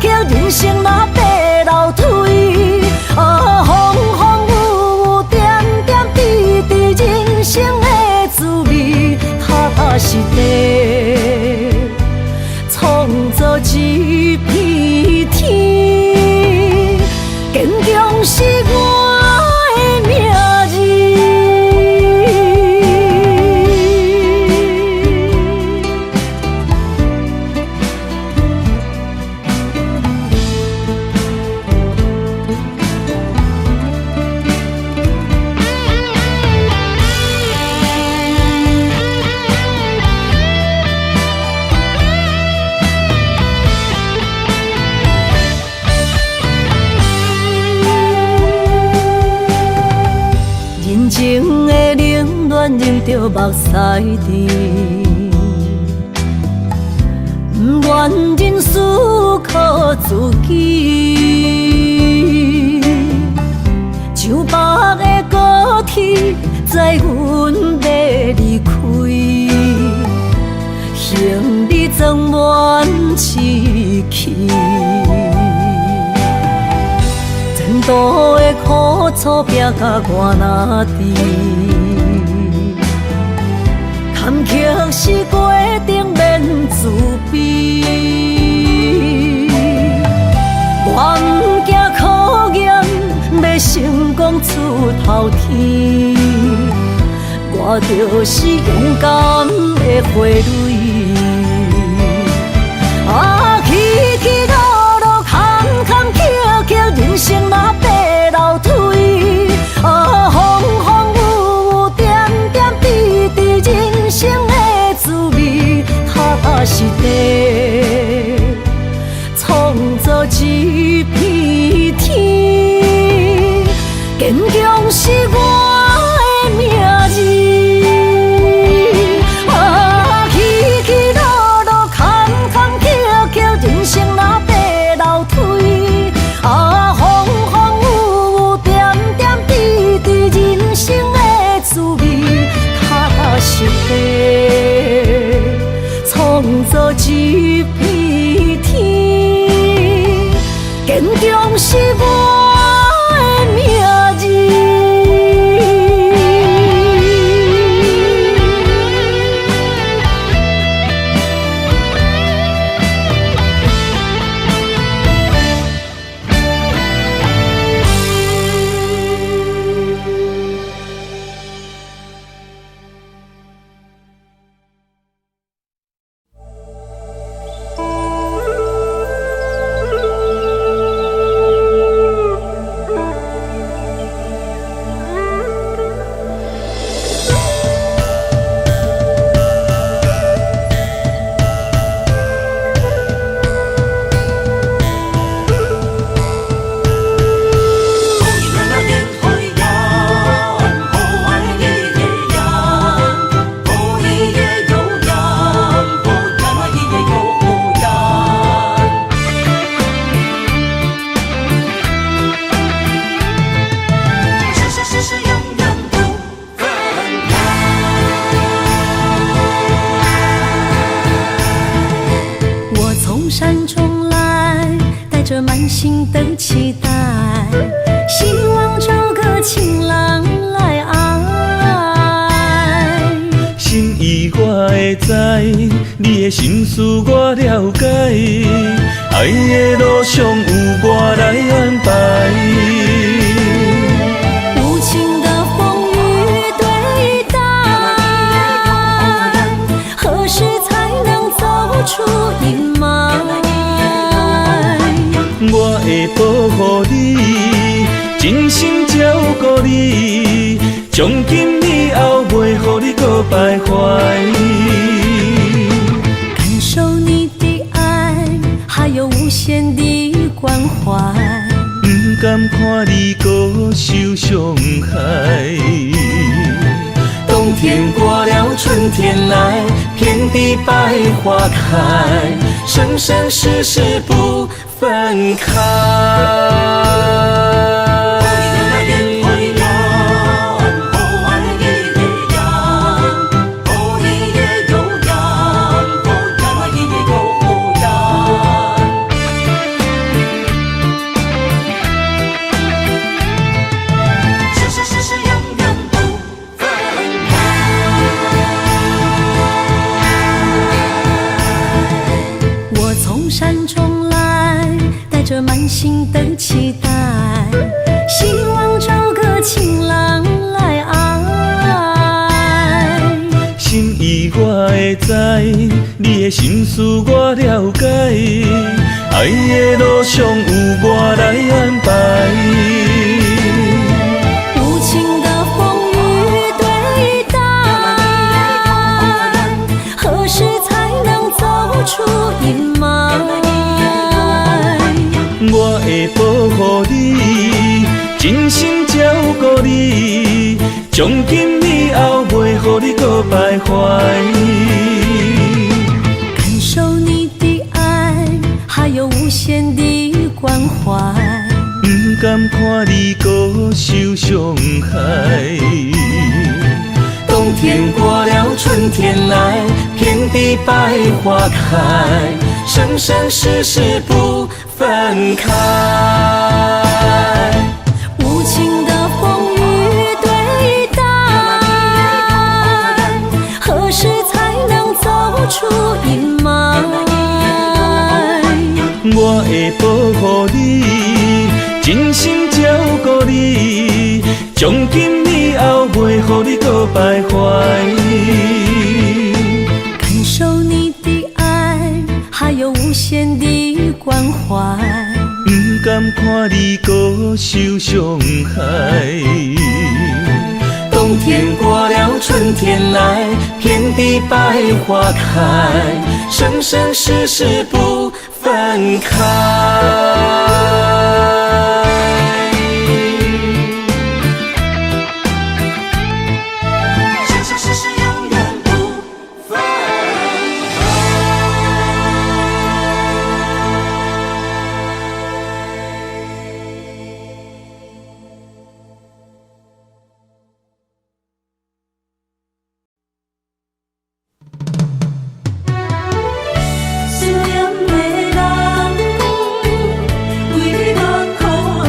坷，人生若爬楼梯。风风雨雨，点点滴滴，人生的滋味，踏踏实地，创造一片天。坚强是我的名字。人情的冷暖，忍着目屎滴，不愿忍思靠自己。像白的高铁，载阮要离开，行李装满市气。前度的苦楚拼甲我哪知？坎坷是过程免自卑，我毋惊考验，要成功出头天。我就是勇敢的花蕊，起起落落，坎坎坷坷，人生若爬楼梯，风风雨雨，点点滴滴，人生的滋味，踏踏实地，创造一片天，坚强是我的名字。创造一片天，坚强是我的名字。山中来，带着满心的期待，希望找个情郎来爱。心意我会知，你的心思我了解，爱的路上有我来安排。无情的风雨对待，何时才能走出阴霾？我会保护你，真心照顾你，从今以后袂予你搁徘徊。感受你的爱，还有无限的关怀。不甘看你搁受伤害。冬天过了，春天来，遍地百花开，生生世世不分开。山中来，带着满心的期待，希望找个情郎来爱。心意我会知，你的心思我了解，爱的路上有我来安排。无情的风雨对待，何时才能走出阴霾？我会保护你，真心照顾你，从今以后袂予你搁徘徊。感受你的爱，还有无限的关怀。不甘看你搁受伤害。冬天过了，春天来，遍地百花开，生生世世不分开。保护你，真心照顾你，从今以后袂予你搁徘徊。感受你的爱，还有无限的关怀。不甘看你搁受伤害。冬天过了，春天来，遍地百花开，生生世世不分开。生生世世永远不分开。思念的人，为你落苦红，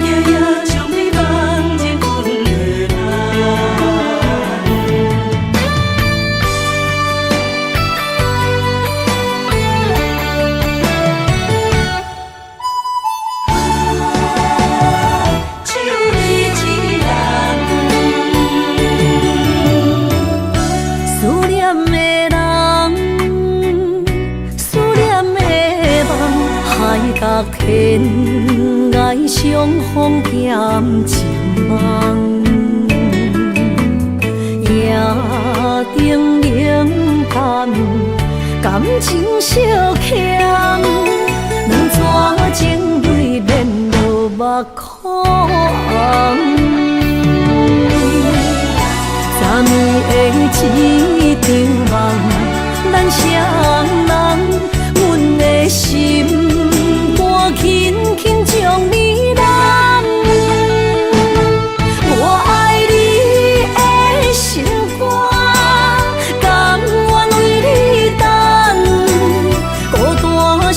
夜夜将你放入阮的只有你一人。思念的人，思念的梦，海角天涯相逢兼情梦，夜灯冷淡，感情小欠，两撮情泪免落目眶。昨暝的一场梦，咱双人，阮的心肝轻轻将你揽。我爱你的心肝，甘愿为你等，孤单寂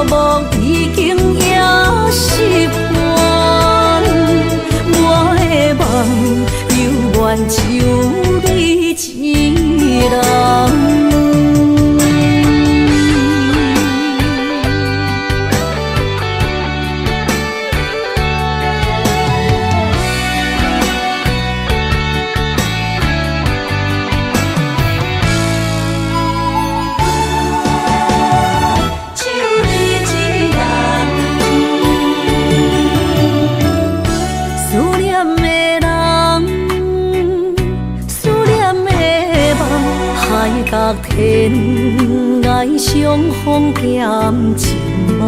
寞已经也习惯。我的梦犹原只有你一人。只有你一人。思念的人，思念的梦，海角天涯相逢兼情梦，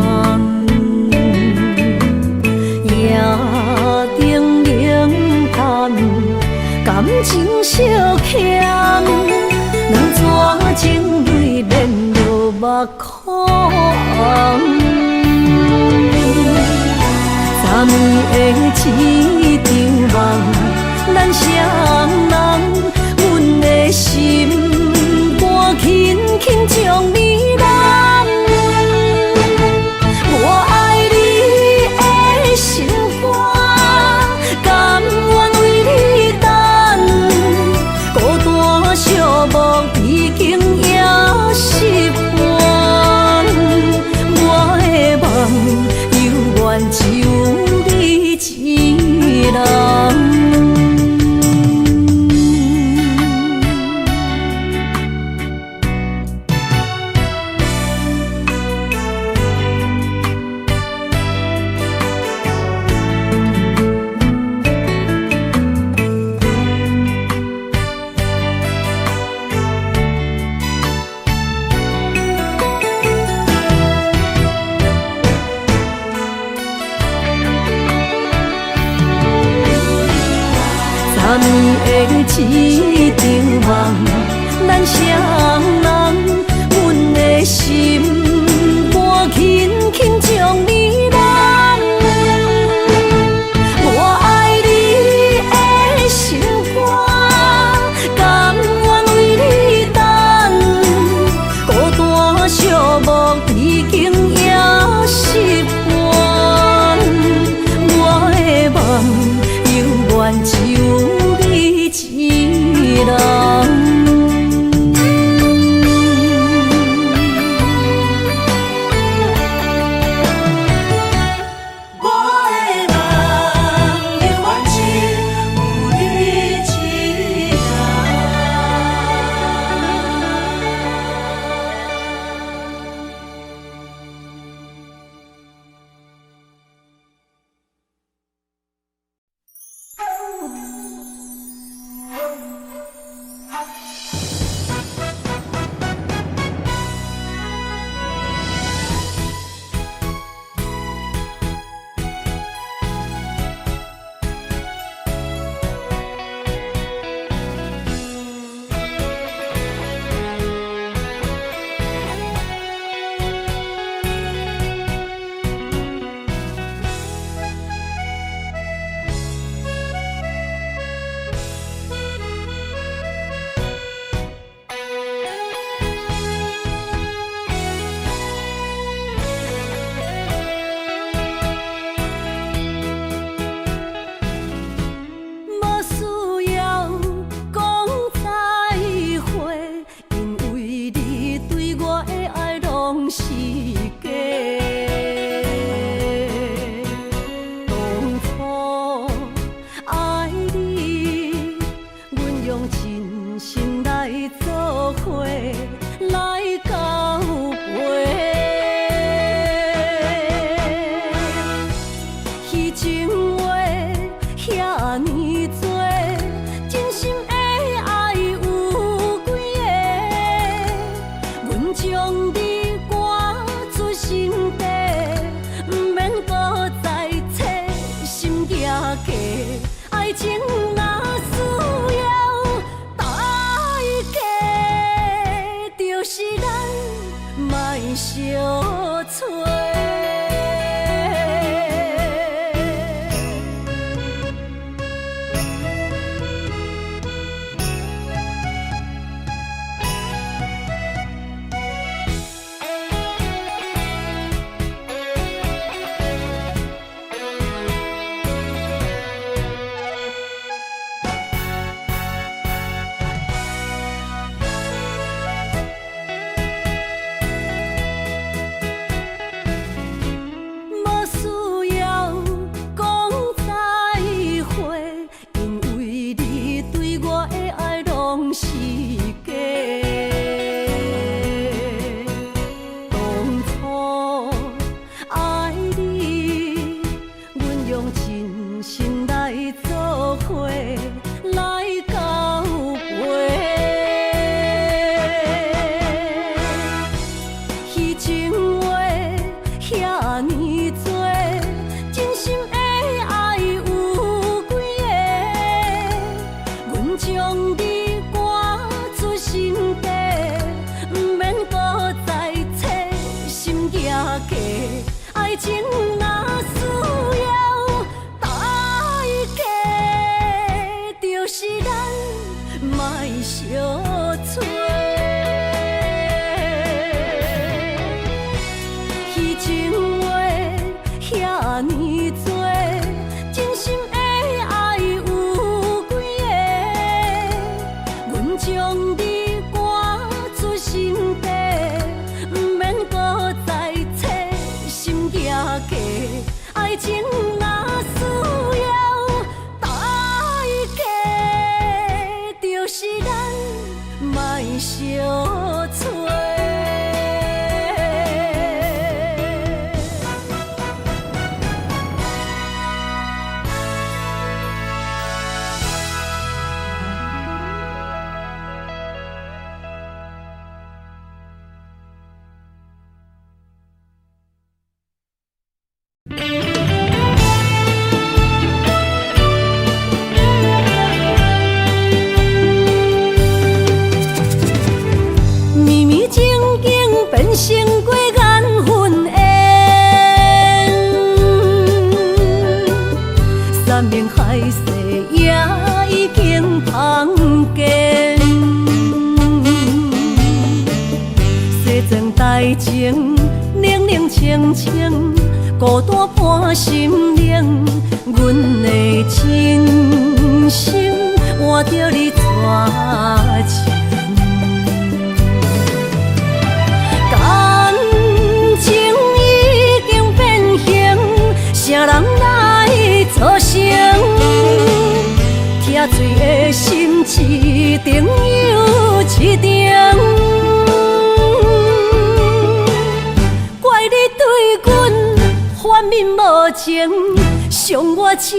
夜灯冷淡，感情小欠，两撮情泪免落目眶。昨暝的一场梦，咱双人，阮的心肝轻轻将你揽。我爱你的心肝，甘愿为你等，孤单寂寞已经也习惯。我的梦犹原只有你一人。昨暝的一场梦，咱双人，阮的心肝轻轻将你揽。我爱你的心肝，甘愿为你等，孤单寂寞已经也习惯。我的梦犹原只有你一人。体来交陪。彼情话遐尼多，真心的爱有几个？阮将你赶出心底，不免搁再找心野家。爱情若需要代价，就是咱莫相找。彼情话遐尼多，真心的爱有几个？阮将你赶出心底，不免搁再找心野家。爱情若需要代价，就是咱莫相找。绵绵情景变成过眼云烟，山盟海誓也已经芳见。西装台前，冷冷清清，孤单伴心灵。阮的真心换着你绝情。感情已经变形，啥人来作成？疼醉的心一定又一定，怪你对阮反面无情，伤我这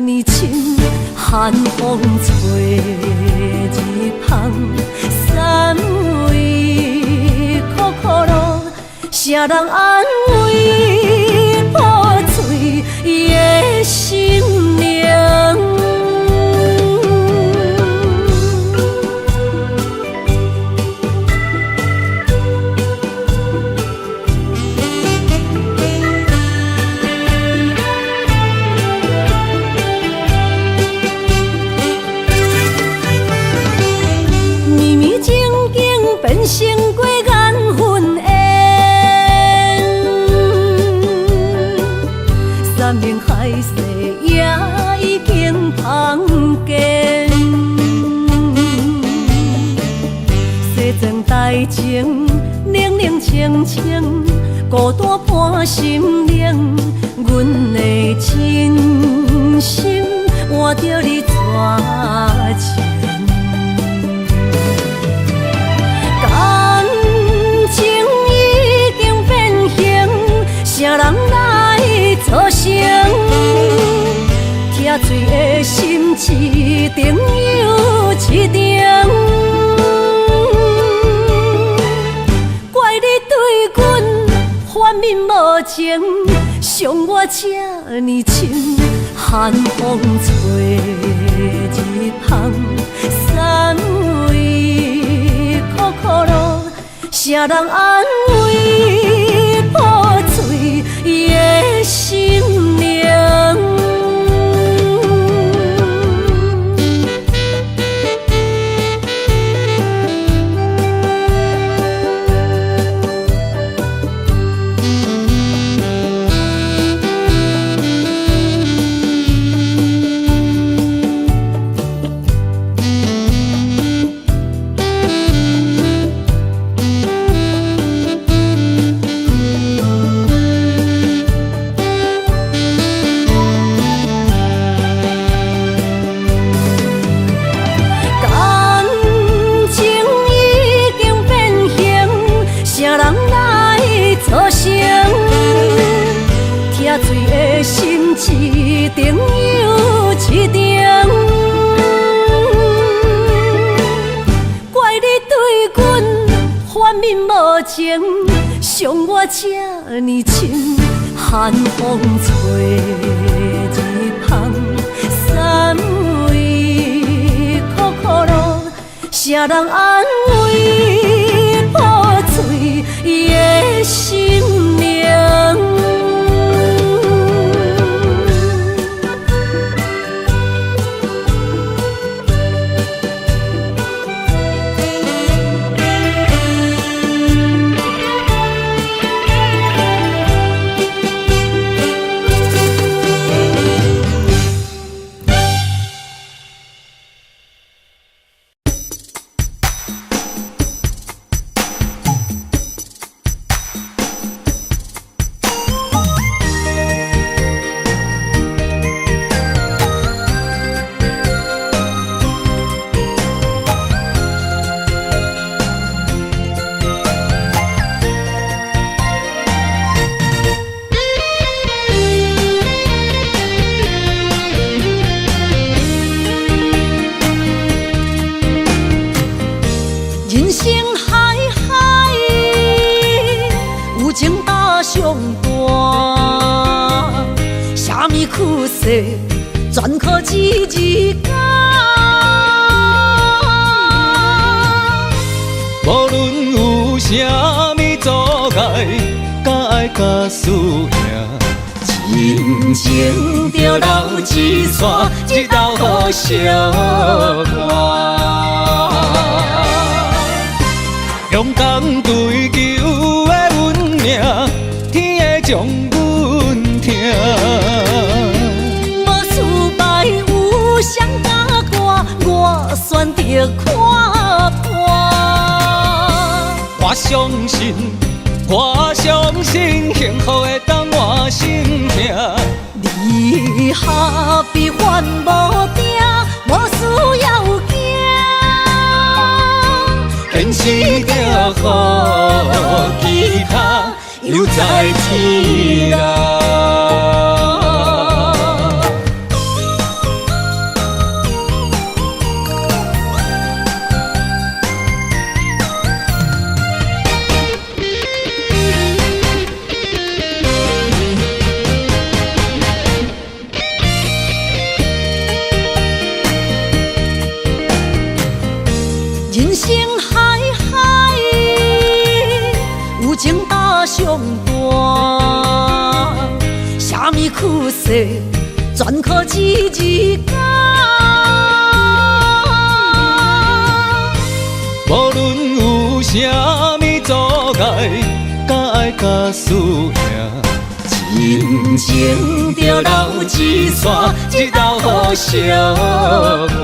呢深，寒风吹日芳，三位苦苦路，啥人安慰破碎的心灵？变成过眼云烟，山盟海誓也已经芳见。西装台前，冷冷清清，孤单伴心灵。阮的真心换着你绝情。感情已经变形，啥人来作成？疼醉的心一定又一定，怪你对阮反面无情，伤我这呢深，寒风吹日芳，三位苦苦路，啥人安慰破碎的心灵？心一定又一定。情，伤我这呢深，寒风吹日芳，三位苦苦路，谁人安慰破碎的心灵？人生海海，有情搭上伴，啥物苦涩，全靠一日间。无论有啥物阻碍，甲爱甲输赢，真情着留一线，一道好相伴。勇敢追求的运命，天会将阮疼。无失败有谁甲我，我选择看破。我相信，我相信幸福会当我心痛。离合比患无定，无需要惊。现实着予其他留在天涯。人生海海，有情搭上伴，啥物苦涩，全靠一日间。无论有啥物阻碍，甲爱甲输赢，真情着留一线，一道好相伴。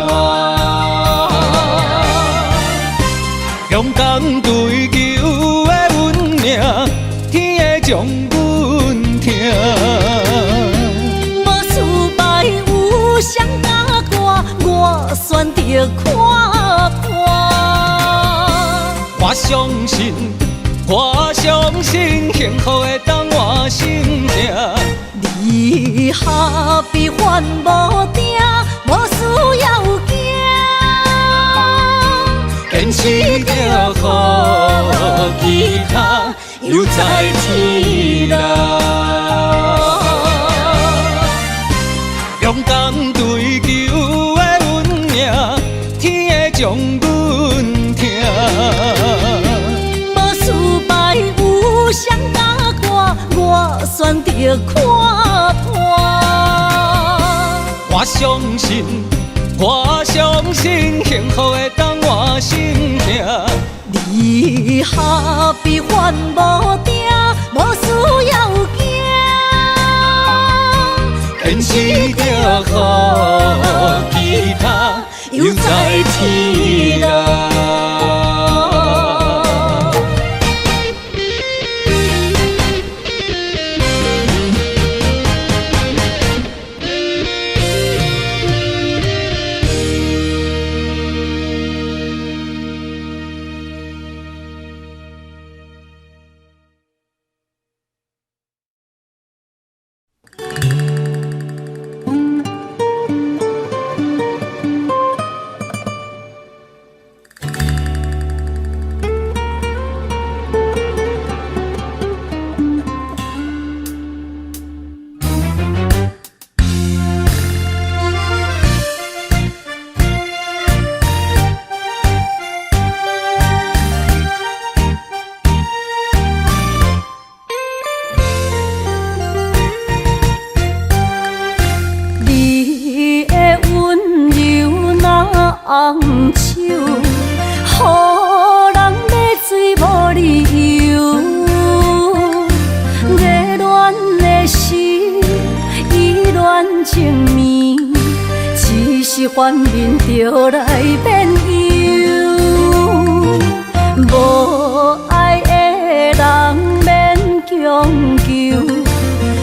勇敢追求的运命，天会将阮疼。无失败有谁甲我选择看破。我相信，我相信幸福会当我心痛。离合比患无定，无需要惊。现实着予其他留在天涯。勇敢追求的运命，天会将阮疼。无失败有谁甲我选择看破。我相信，我相信幸福会当我心痛。离合比患无定，无需要惊。现实着予其他留在天涯。红手，予人买水无理由。热恋的时，意乱情迷，只是反面就来变忧。无爱的人免强求，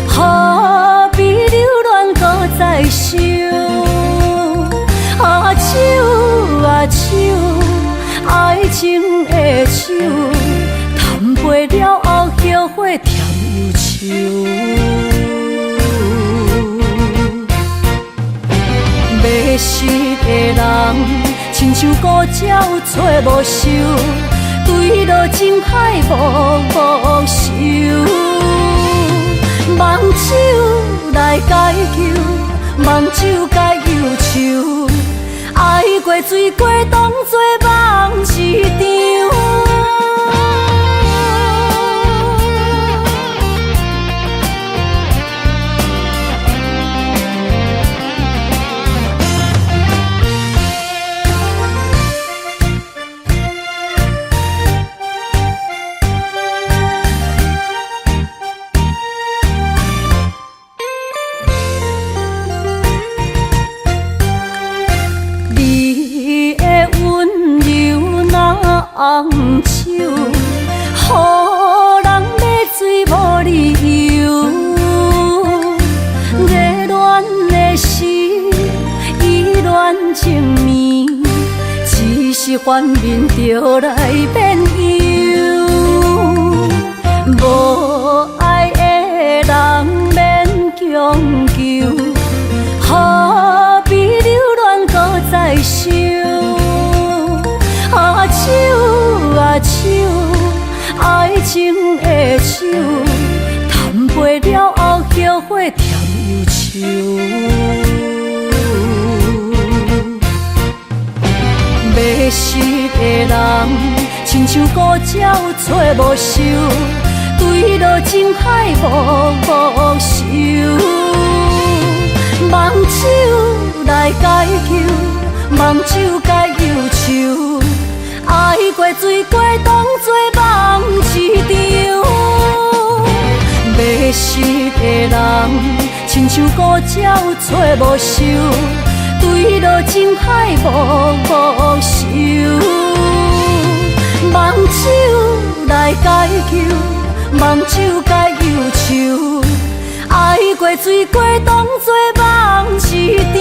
何必留恋搁再想？啊手啊手，爱情的手，谈袂了后后悔甜又愁。迷失的人，亲像孤鸟找无收，坠落情海无收。梦手来解求，梦手解忧愁。爱过水过，当作梦一场。红手，予人买水无理由。热恋的时，意乱情迷，只是反面就来变忧。无爱的人免强求，何必留恋搁再想？啊手啊手，爱情的手，谈袂了后后悔甜又愁。迷失的人，亲像孤鸟找无收，坠落情海无收。梦手来解求，梦手解忧愁。爱过水过，当作梦一场。迷失的人，亲像孤鸟找无收，坠落情海无收。梦手来解求，梦手解忧愁。爱过水过，当作梦一场。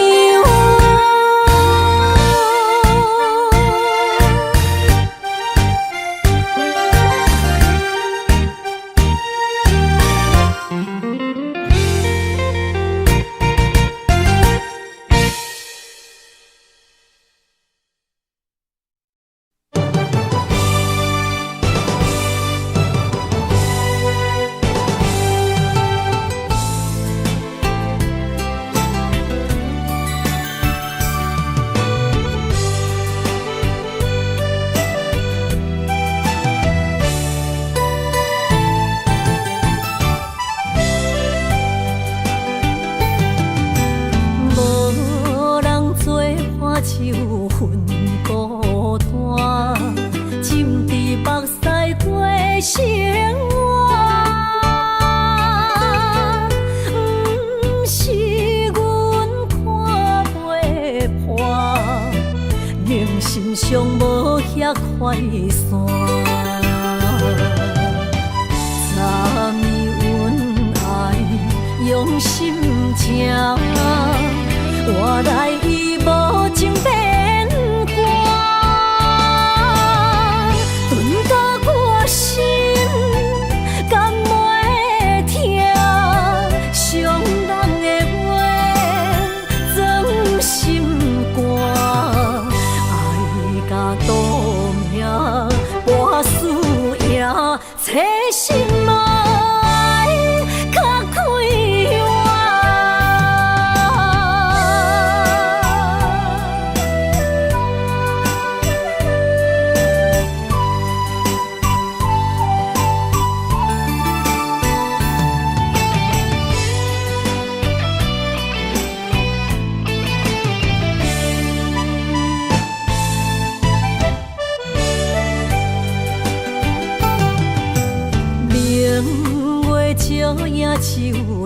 手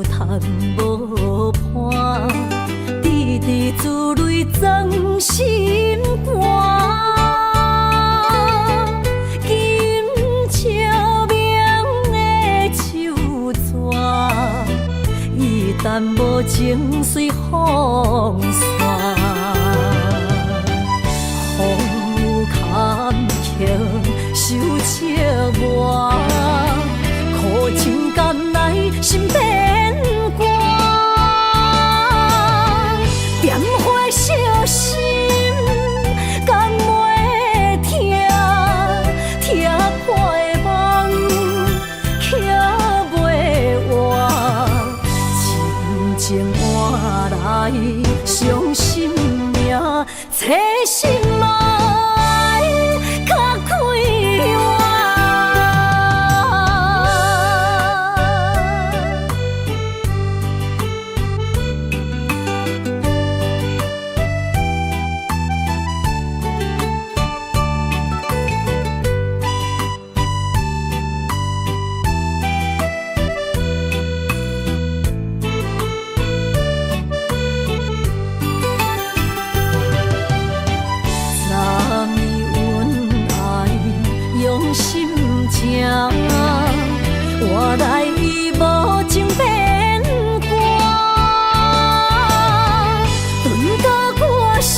叹无伴，滴滴珠泪装心肝。金笑明的手纸，一旦无情随风散。风雨坎坷受折磨，苦情甘来心变寒。点火烧心，甘袂疼，疼破的梦，捡袂完。亲情换来伤心命，找心爱较快活。换来伊无情变寒，顿到我心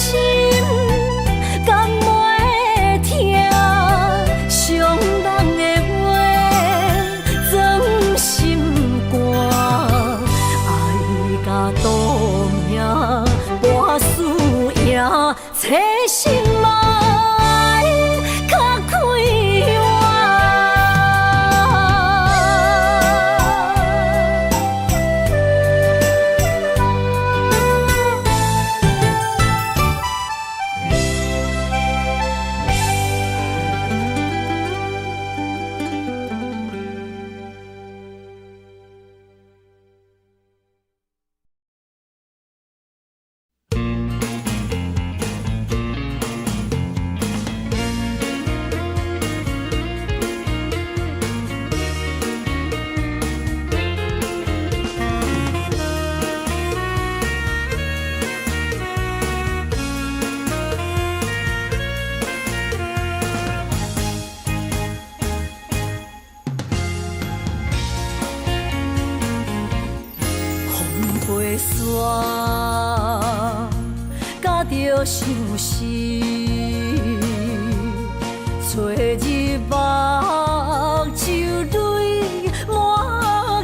甘袂疼，伤人的话装心肝，爱甲赌命博输赢，找心爱较快活。甲着相思，找日目就泪满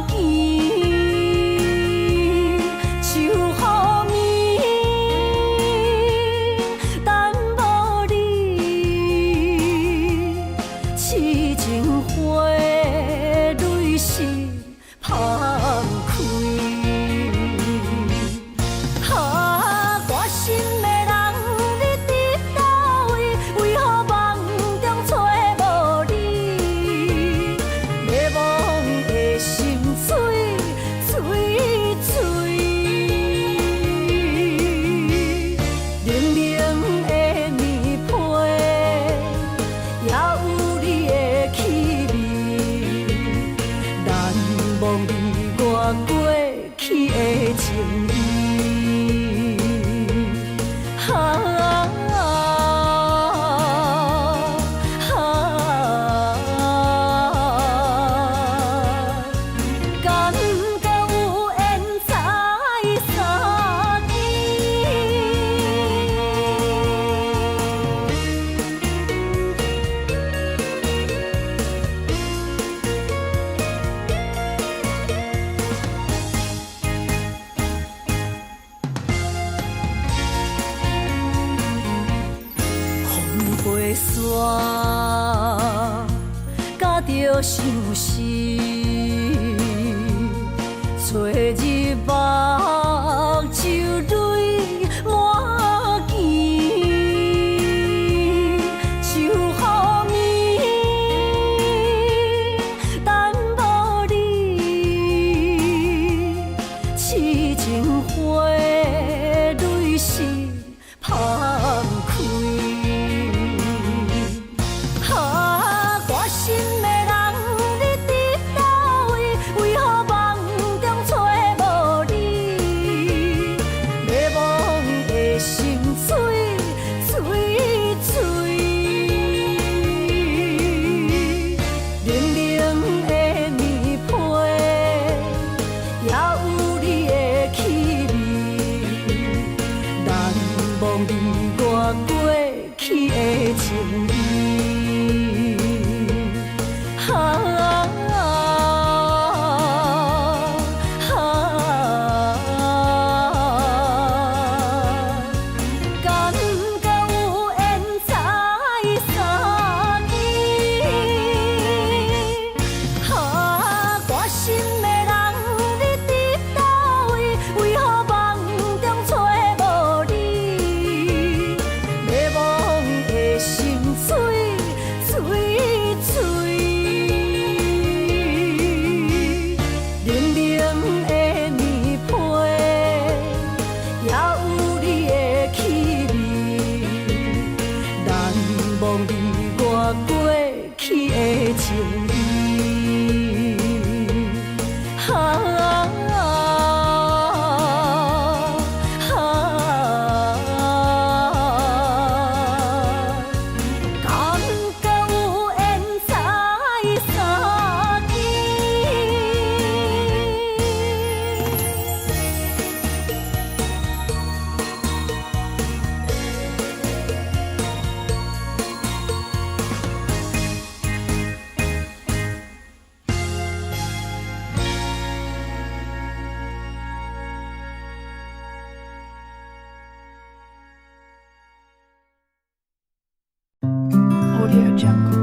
肩，就好眠，等无你，痴情花泪是芳开。甲着相思，找日目就泪满肩，就好眠，等无你，痴情花泪是芳开。我心的人，你伫去的情意。感觉有缘才相依，关心的人你伫倒位？为何梦中找无你？迷惘的心碎碎碎，冷冷的棉被也有你的气味，难忘你我过去的情意。感觉有缘才相依。Audio Jungle.